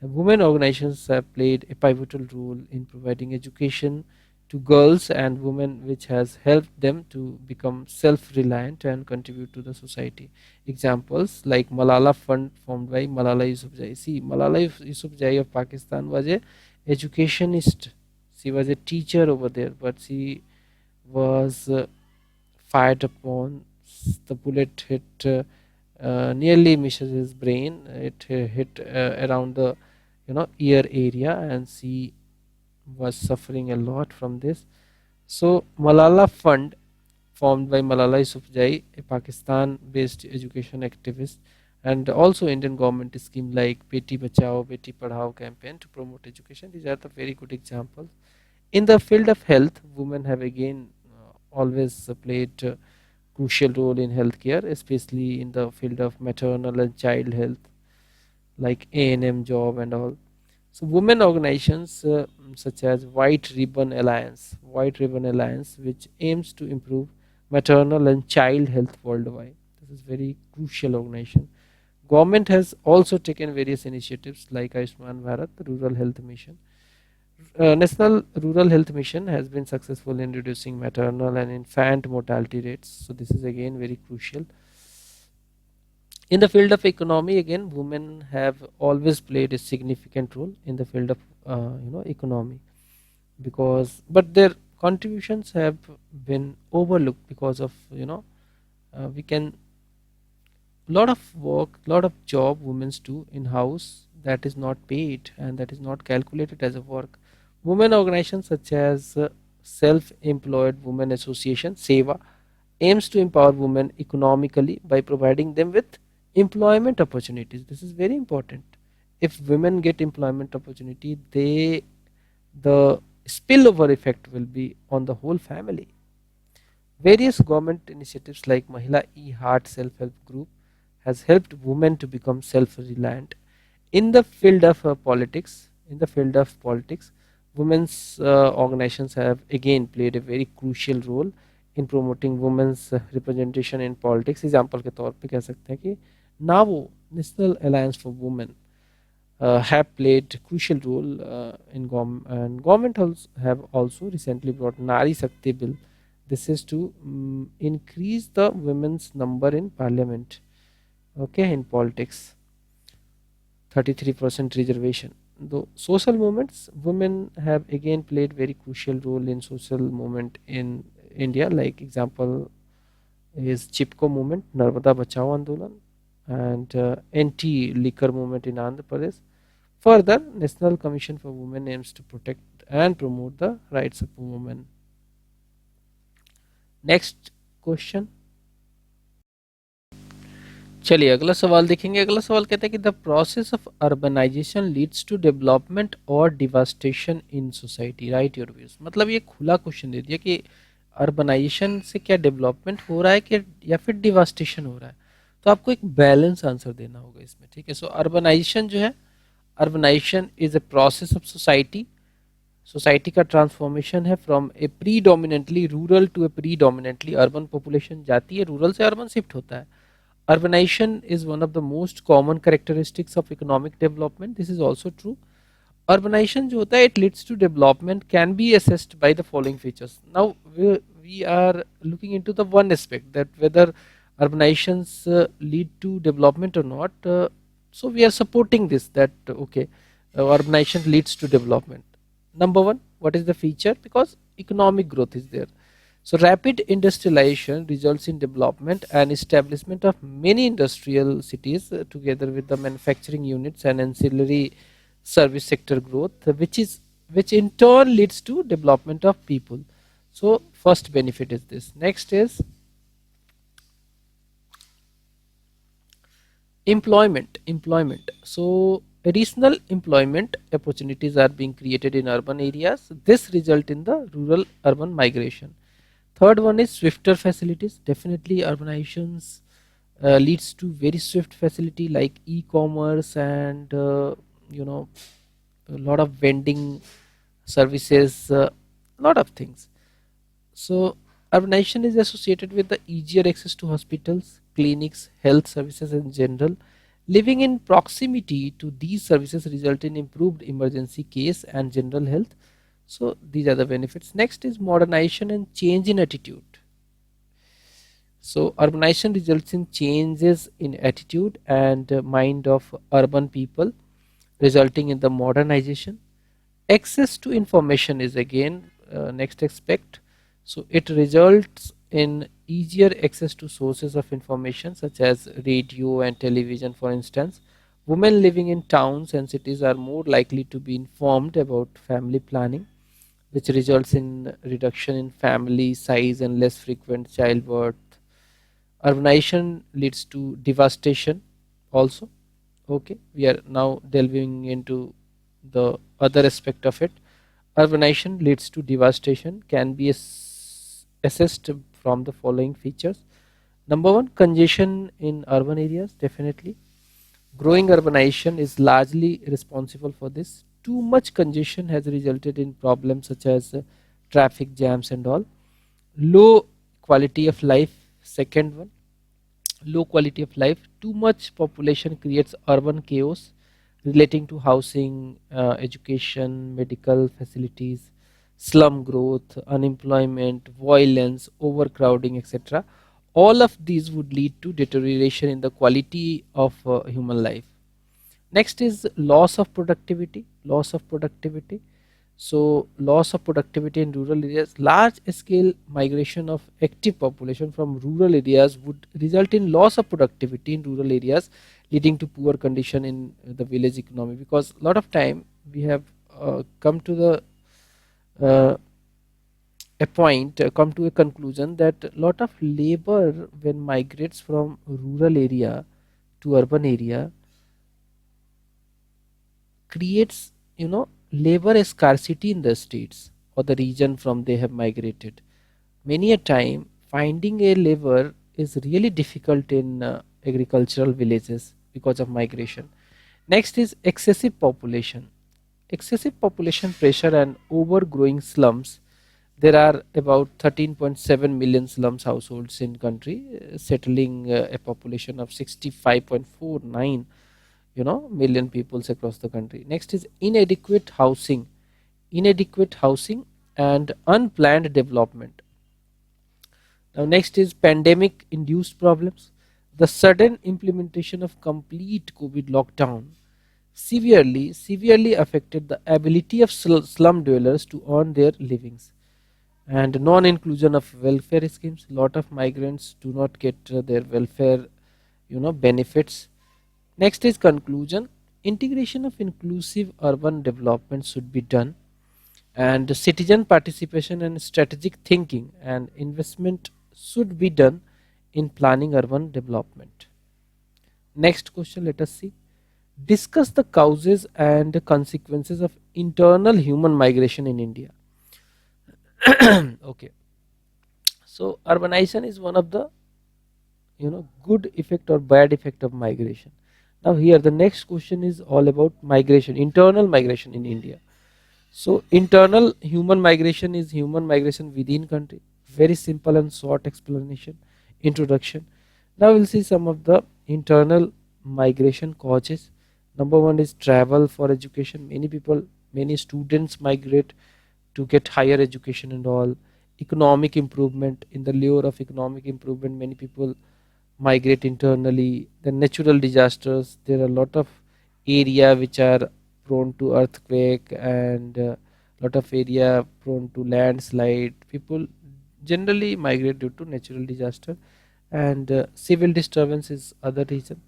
Women organizations have played a pivotal role in providing education to girls and women, which has helped them to become self reliant and contribute to the society. Examples like Malala Fund, formed by Malala Yousafzai. See, Malala Yousafzai of Pakistan was a educationist. She was a teacher over there, but she was fired upon. The bullet hit nearly misses his brain. It hit around the ear area, and she was suffering a lot from this. So Malala Fund, formed by Malala Yousafzai, a Pakistan-based education activist, and also Indian government scheme like Beti Bachao, Beti Padhao campaign to promote education. These are the very good examples. In the field of health, women have again always played crucial role in healthcare, especially in the field of maternal and child health, like A&M job and all. So women organizations such as White Ribbon Alliance, which aims to improve maternal and child health worldwide. This is very crucial organization. Government has also taken various initiatives like Ayushman Bharat, Rural Health Mission. National Rural Health Mission has been successful in reducing maternal and infant mortality rates. So this is again very crucial. In the field of economy, again, women have always played a significant role in the field of economy, because but their contributions have been overlooked because of we can lot of work, lot of job women do in house that is not paid and that is not calculated as a work. Women organizations such as Self-Employed Women Association SEVA aims to empower women economically by providing them with employment opportunities. This is very important. If women get employment opportunity, the spillover effect will be on the whole family. Various government initiatives like Mahila E-Heart Self-Help Group has helped women to become self-reliant. In the field of politics, women's organizations have again played a very crucial role in promoting women's representation in politics. Example के तौर पे कह सकते हैं कि नावो national alliance for women have played crucial role in government, and government have also recently brought Nari Shakti bill. This is to increase the women's number in parliament, okay, in politics. 33% reservation. Though social movements, women have again played very crucial role in social movement in India. Like example is Chipko movement, Narmada Bachao Andolan, and anti-liquor movement in Andhra Pradesh. Further, National Commission for Women aims to protect and promote the rights of women. Next question, चलिए अगला सवाल देखेंगे. अगला सवाल कहता है कि the process of urbanisation leads to development और devastation in society, write your views. मतलब ये खुला क्वेश्चन दे दिया कि अर्बनाइजेशन से क्या डेवलपमेंट हो रहा है कि या फिर डिवास्टेशन हो रहा है. तो आपको एक बैलेंस आंसर देना होगा इसमें, ठीक है. सो अर्बनाइजेशन जो है, urbanization is a process of society का ट्रांसफॉर्मेशन है from a predominantly rural to a predominantly urban. Population जाती है रूरल से अर्बन शिफ्ट होता है. Urbanization is one of the most common characteristics of economic development. This is also true. Urbanization जो होता है it leads to development can be assessed by the following features. Now we are looking into the one aspect that weather urbanizations lead to development or not. So we are supporting this, that okay, urbanization leads to development. Number one, what is the feature? Because economic growth is there. So rapid industrialization results in development and establishment of many industrial cities together with the manufacturing units and ancillary service sector growth, which in turn leads to development of people. So first benefit is this. Next is employment. So additional employment opportunities are being created in urban areas. This result in the rural urban migration. Third one is swifter facilities. Definitely urbanizations leads to very swift facility like e-commerce and a lot of vending services, lot of things. So urbanization is associated with the easier access to hospitals, clinics, health services in general. Living in proximity to these services result in improved emergency case and general health. So these are the benefits. Next is modernization and change in attitude. So urbanization results in changes in attitude and mind of urban people, resulting in the modernization. Access to information is again next aspect. So it results in easier access to sources of information such as radio and television. For instance, women living in towns and cities are more likely to be informed about family planning, which results in reduction in family size and less frequent childbirth. Urbanization leads to devastation also. Okay, we are now delving into the other aspect of it. Urbanization leads to devastation can be assessed from the following features. Number one, congestion in urban areas. Definitely growing urbanization is largely responsible for this. Too much congestion has resulted in problems such as traffic jams and all. Low quality of life, second one. low quality of life. Too much population creates urban chaos relating to housing, education, medical facilities, slum growth, unemployment, violence, overcrowding, etc. All of these would lead to deterioration in the quality of human life. Next is loss of productivity. Loss of productivity. So loss of productivity in rural areas, large scale migration of active population from rural areas would result in loss of productivity in rural areas, leading to poor condition in the village economy. Because a lot of time we have come to the uh, a point, come to a conclusion that a lot of labor when migrates from rural area to urban area creates, labor scarcity in the states or the region from they have migrated. Many a time finding a labor is really difficult in agricultural villages because of migration. Next is excessive population pressure and overgrowing slums. There are about 13.7 million slums households in country, settling a population of 65.49 million peoples across the country. Next is inadequate housing and unplanned development. Now next is pandemic induced problems. The sudden implementation of complete COVID lockdown severely affected the ability of slum dwellers to earn their livings, and non inclusion of welfare schemes. Lot of migrants do not get their welfare benefits. Next is conclusion. Integration of inclusive urban development should be done, and citizen participation and strategic thinking and investment should be done in planning urban development. Next question, let us see. Discuss the causes and consequences of internal human migration in India. Okay, so urbanization is one of the good effect or bad effect of migration. Now here the next question is all about migration, internal migration in India. So internal human migration is human migration within country. Very simple and short explanation. Introduction. Now we'll see some of the internal migration causes. Number one is travel for education. Many students migrate to get higher education and all. Economic improvement. In the lure of economic improvement, many people migrate internally. The natural disasters. There are a lot of area which are prone to earthquake, and lot of area prone to landslide. People generally migrate due to natural disaster, and civil disturbance is other reason.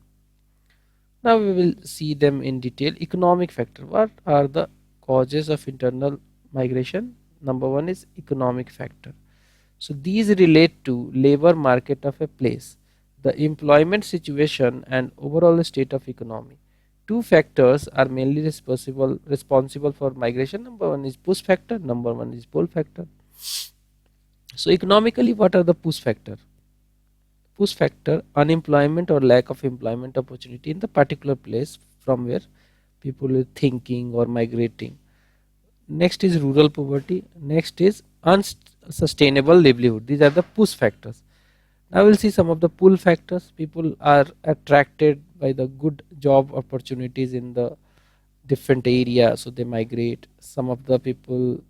Now we will see them in detail. Economic factor. What are the causes of internal migration? Number one is economic factor. So these relate to labor market of a place, the employment situation and overall state of economy. Two factors are mainly responsible for migration. Number one is push factor, number one is pull factor. So economically, what are the push factor? Push factor, unemployment or lack of employment opportunity in the particular place from where people are thinking or migrating. Next is rural poverty. Next is unsustainable livelihood. These are the push factors. Now we'll see some of the pull factors. People are attracted by the good job opportunities in the different area, so they migrate. Some of the people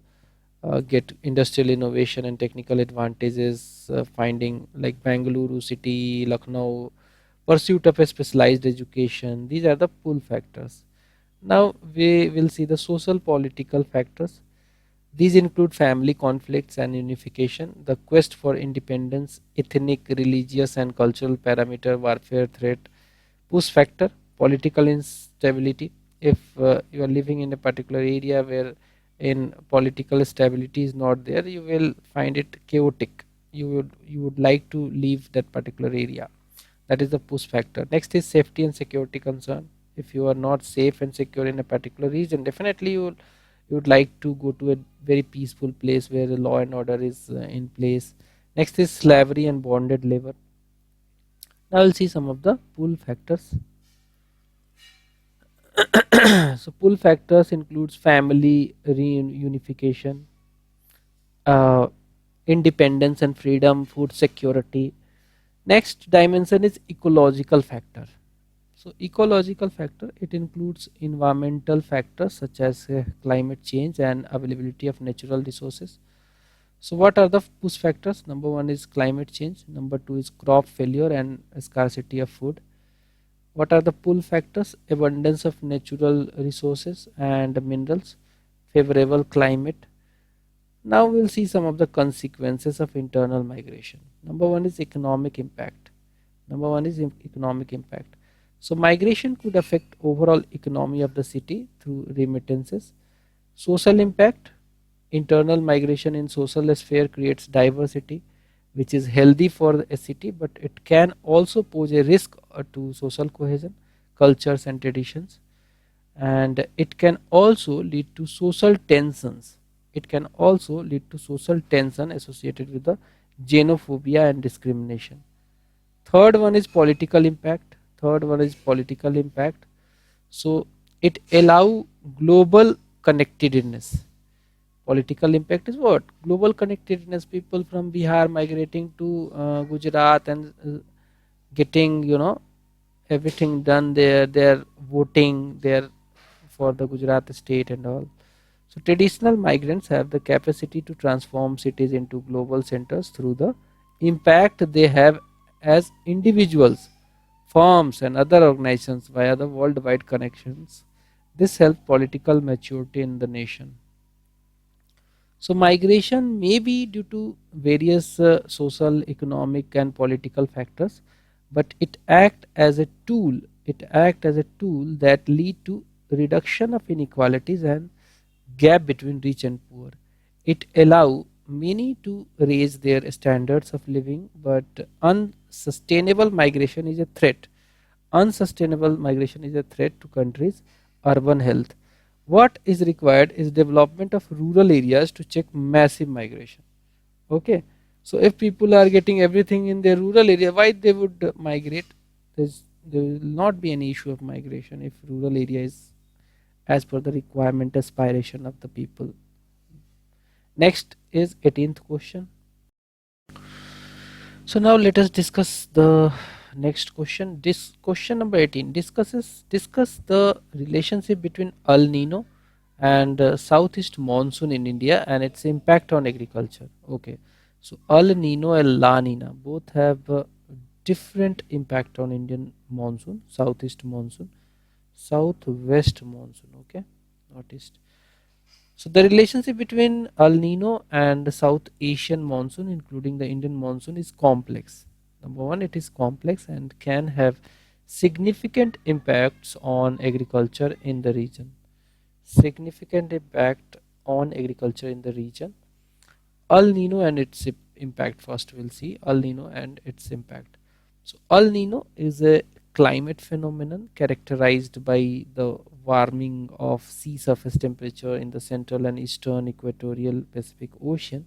get industrial innovation and technical advantages, finding like Bangalore city, Lucknow, pursuit of a specialized education. These are the pull factors. Now we will see the social political factors. These include family conflicts and unification, the quest for independence, ethnic, religious, and cultural parameter, warfare threat, push factor, political instability. If you are living in a particular area where in political stability is not there, you will find it chaotic. You would like to leave that particular area. That is the push factor. Next is safety and security concern. If you are not safe and secure in a particular region, definitely you would like to go to a very peaceful place where the law and order is in place. Next is slavery and bonded labor. Now we'll see some of the pull factors. So pull factors includes family reunification, uh, independence and freedom, food security, Next dimension is ecological factor. So ecological factor, it includes environmental factors such as climate change and availability of natural resources. So what are the push factors? Number one is climate change. Number two is crop failure and scarcity of food. What are the pull factors? Abundance of natural resources and minerals, favorable climate. Now we'll see some of the consequences of internal migration. Number one is economic impact. Number one is economic impact. So migration could affect overall economy of the city through remittances. Social impact, internal migration in social sphere creates diversity, which is healthy for a city, but it can also pose a risk to social cohesion, cultures and traditions, and it can also lead to social tensions. It can also lead to social tension associated with the xenophobia and discrimination. Third one is political impact. Third one is political impact. So it allow global connectedness. Political impact is what? Global connectedness. People from Bihar migrating to Gujarat and getting, everything done there. They're voting there for the Gujarat state and all. So traditional migrants have the capacity to transform cities into global centers through the impact they have as individuals, firms and other organizations via the worldwide connections. This helps political maturity in the nation. So migration may be due to various social, economic and political factors, but it act as a tool. It act as a tool that lead to reduction of inequalities and gap between rich and poor. It allow many to raise their standards of living, but unsustainable migration is a threat. Unsustainable migration is a threat to countries' urban health. What is required is development of rural areas to check massive migration. Okay, so if people are getting everything in their rural area, why they would migrate? There will not be any issue of migration if rural area is as per the requirement aspiration of the people. Next is 18th question. So now let us discuss the next question. This question number 18 discuss the relationship between El Nino and southeast monsoon in India and its impact on agriculture. Okay, so El Nino and La Nina both have different impact on Indian monsoon, southwest monsoon. Okay, not east. So the relationship between El Nino and the South Asian monsoon, including the Indian monsoon, is complex. Number one, it is complex and can have significant impacts on agriculture in the region. Significant impact on agriculture in the region. El Nino and its impact. First, we'll see El Nino and its impact. So El Nino is a climate phenomenon characterized by the warming of sea surface temperature in the central and eastern equatorial Pacific Ocean.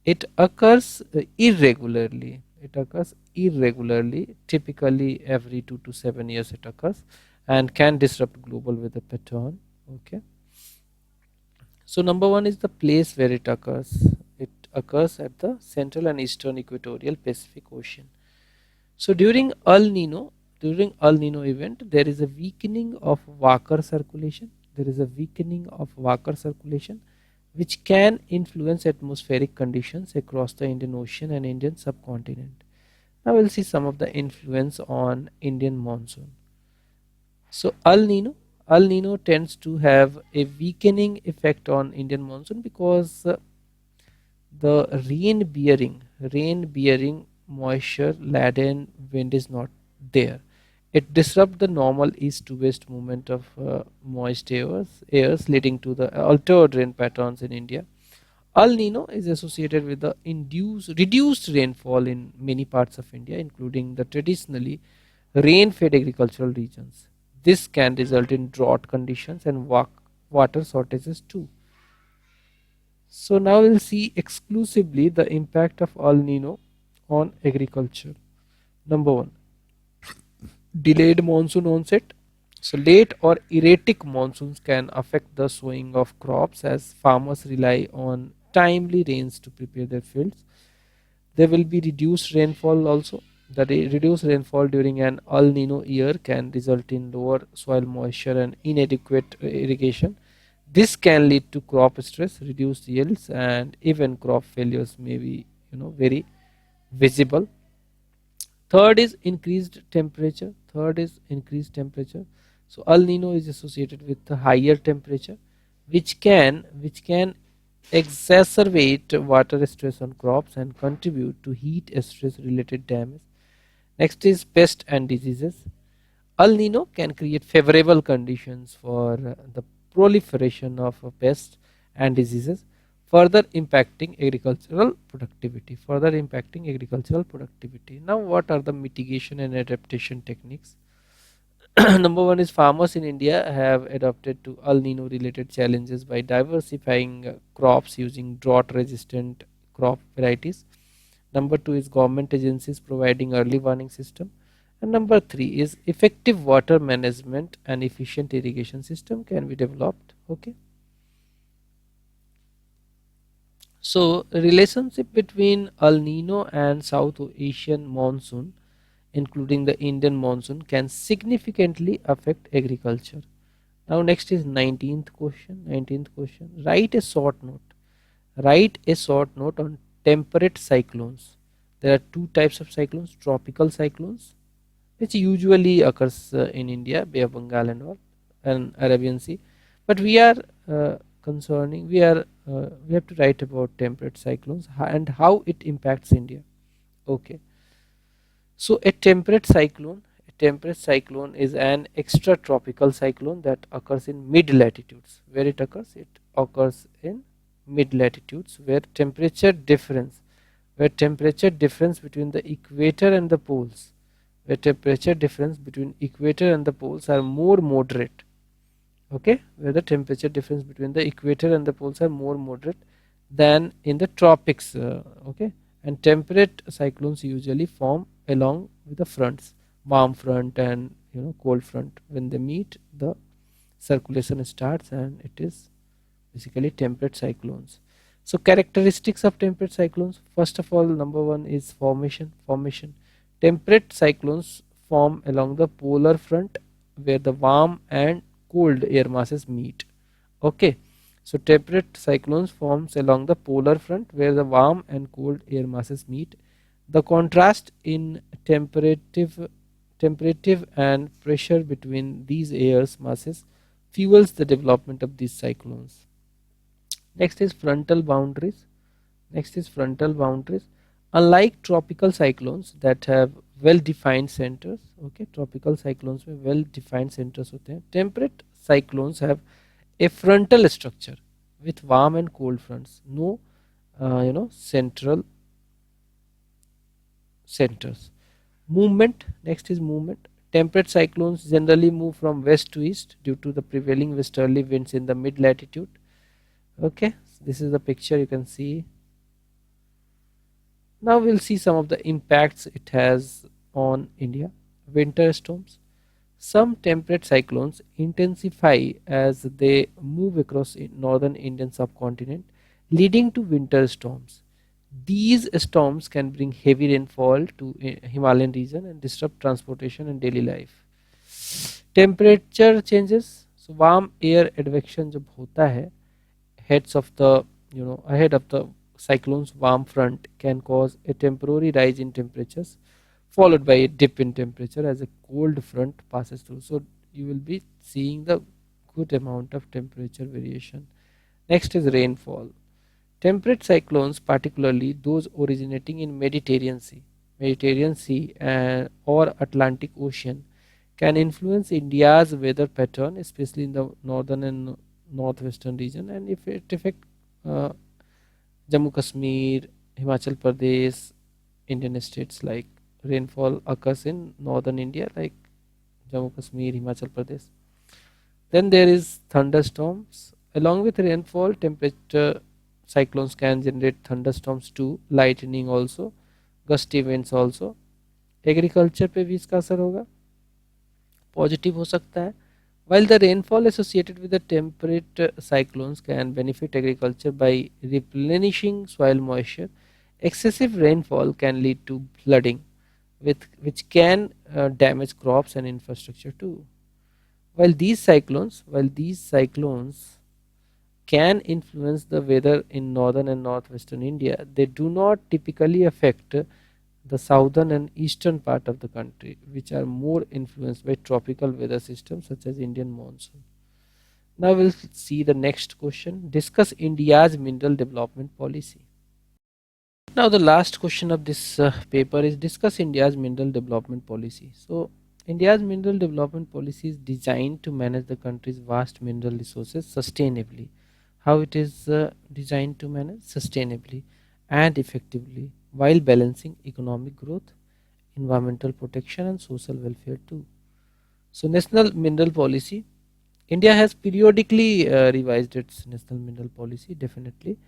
It occurs irregularly. It occurs irregularly, typically every 2 to 7 years it occurs, and can disrupt global weather pattern. Okay. So number one is the place where it occurs. It occurs at the central and eastern equatorial Pacific Ocean. So during El Nino event, there is a weakening of Walker circulation. There is a weakening of Walker circulation, which can influence atmospheric conditions across the Indian Ocean and Indian subcontinent. Now we'll see some of the influence on Indian monsoon. So El Nino tends to have a weakening effect on Indian monsoon because the rain bearing moisture laden wind is not there. It disrupts the normal east to west movement of moist airs leading to the altered rain patterns in India. El Nino is associated with the reduced rainfall in many parts of India, including the traditionally rain-fed agricultural regions. This can result in drought conditions and water shortages too. So now we'll see exclusively the impact of El Nino on agriculture. Number one, delayed monsoon onset. So late or erratic monsoons can affect the sowing of crops as farmers rely on timely rains to prepare their fields. There will be reduced rainfall also. The reduced rainfall during an El Nino year can result in lower soil moisture and inadequate irrigation. This can lead to crop stress, reduced yields, and even crop failures may be, very visible. Third is increased temperature. So El Nino is associated with a higher temperature, which can exacerbate water stress on crops and contribute to heat stress related damage. Next is pest and diseases. El Nino can create favorable conditions for the proliferation of pests and diseases, further impacting agricultural productivity. Now, what are the mitigation and adaptation techniques? Number one is farmers in India have adapted to El Nino related challenges by diversifying crops using drought resistant crop varieties. Number two is government agencies providing early warning system. And number three is effective water management and efficient irrigation system can be developed. Okay. So relationship between El Nino and South Asian monsoon, including the Indian monsoon, can significantly affect agriculture. Now next is 19th question. Write a short note. On temperate cyclones. There are two types of cyclones: tropical cyclones, which usually occurs in India, Bay of Bengal and Arabian Sea. But we have to write about temperate cyclones and how it impacts India. Okay. So a temperate cyclone is an extratropical cyclone that occurs in mid latitudes. Where it occurs? It occurs in mid latitudes where temperature difference between the equator and the poles are more moderate. Okay, where the temperature difference between the equator and the poles are more moderate than in the tropics. Okay, and temperate cyclones usually form along with the fronts, warm front and cold front. When they meet, the circulation starts, and it is basically temperate cyclones. So characteristics of temperate cyclones: first of all, number one is formation. Temperate cyclones form along the polar front where the warm and cold air masses meet. Okay, so temperate cyclones forms along the polar front where the warm and cold air masses meet. The contrast in temperature and pressure between these air masses fuels the development of these cyclones. Next is frontal boundaries. Unlike tropical cyclones that have well defined centers, okay, tropical cyclones में well defined centers होते हैं. Temperate cyclones have a frontal structure with warm and cold fronts, no central centers. Movement. Next is movement. Temperate cyclones generally move from west to east due to the prevailing westerly winds in the mid latitude. Okay, so this is the picture you can see. Now we'll see some of the impacts it has on India. Winter storms. Some temperate cyclones intensify as they move across northern Indian subcontinent, leading to winter storms. These storms can bring heavy rainfall to Himalayan region and disrupt transportation and daily life. Temperature changes. So warm air advection जब होता है heads of the ahead of the cyclone's warm front can cause a temporary rise in temperatures followed by a dip in temperature as a cold front passes through. So you will be seeing the good amount of temperature variation. Next is rainfall. Temperate cyclones, particularly those originating in Mediterranean Sea or Atlantic Ocean, can influence India's weather pattern, especially in the northern and northwestern region, and if it affect uh, Jammu Kashmir, Himachal Pradesh, Indian states, like rainfall occurs in northern India like Jammu Kashmir, Himachal Pradesh. Then there is thunderstorms. Along with rainfall, temperature cyclones can generate thunderstorms too, lightning also, gusty winds also. Agriculture पे भी इसका असर होगा, positive हो सकता है. While the rainfall associated with the temperate cyclones can benefit agriculture by replenishing soil moisture, excessive rainfall can lead to flooding, which can damage crops and infrastructure too. While these cyclones can influence the weather in northern and northwestern India, they do not typically affect the southern and eastern part of the country, which are more influenced by tropical weather systems such as Indian monsoon. Now we'll see the next question. Discuss India's mineral development policy. Now the last question of this paper is discuss India's mineral development policy. So India's mineral development policy is designed to manage the country's vast mineral resources sustainably. How it is designed to manage sustainably and effectively while balancing economic growth, environmental protection and social welfare too. So national mineral policy. India has periodically revised its national mineral policy definitely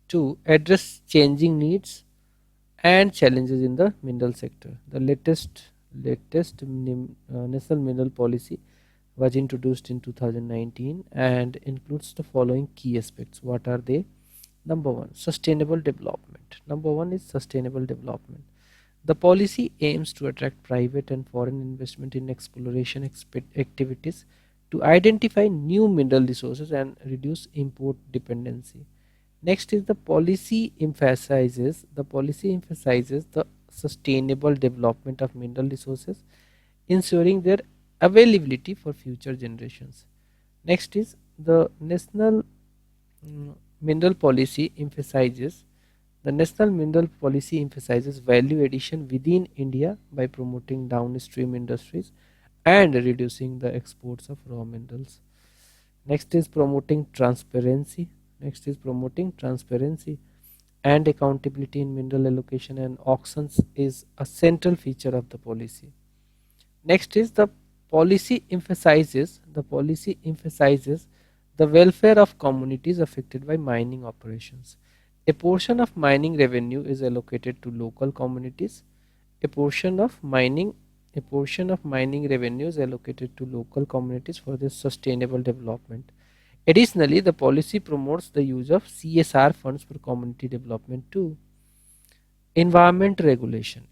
to address changing needs and challenges in the mineral sector. The latest national mineral policy was introduced in 2019 and includes the following key aspects. What are they? Number one, sustainable development. Number one is sustainable development. The policy aims to attract private and foreign investment in exploration activities to identify new mineral resources and reduce import dependency. Next is the policy emphasizes the sustainable development of mineral resources, ensuring their availability for future generations. Next is the mineral policy emphasizes national mineral policy emphasizes value addition within India by promoting downstream industries and reducing the exports of raw minerals. Next is promoting transparency. Next is promoting transparency and accountability in mineral allocation and auctions is a central feature of the policy. Next is the policy emphasizes the welfare of communities affected by mining operations. A portion of mining revenue is allocated to local communities. A portion of mining a portion of mining revenue is allocated to local communities for their sustainable development. Additionally, the policy promotes the use of CSR funds for community development too. Environment regulation.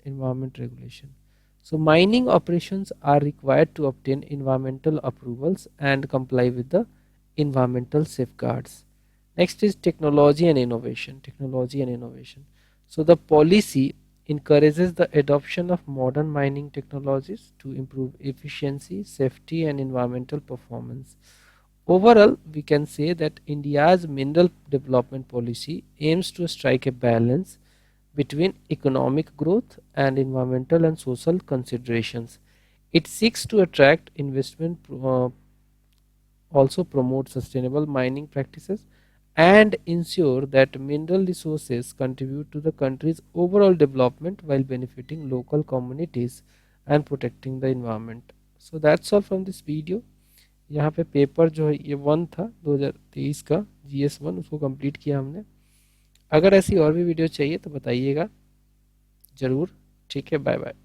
So mining operations are required to obtain environmental approvals and comply with the environmental safeguards. Next is technology and innovation. So the policy encourages the adoption of modern mining technologies to improve efficiency, safety and environmental performance. Overall, we can say that India's mineral development policy aims to strike a balance between economic growth and environmental and social considerations. It seeks to attract investment, also promote sustainable mining practices, and ensure that mineral resources contribute to the country's overall development while benefiting local communities and protecting the environment. So that's all from this video. यहाँ पे paper जो है ये 1 था 2023 का GS1 उसको complete किया हमने. अगर ऐसी और भी वीडियो चाहिए तो बताइएगा ज़रूर. ठीक है, बाय बाय.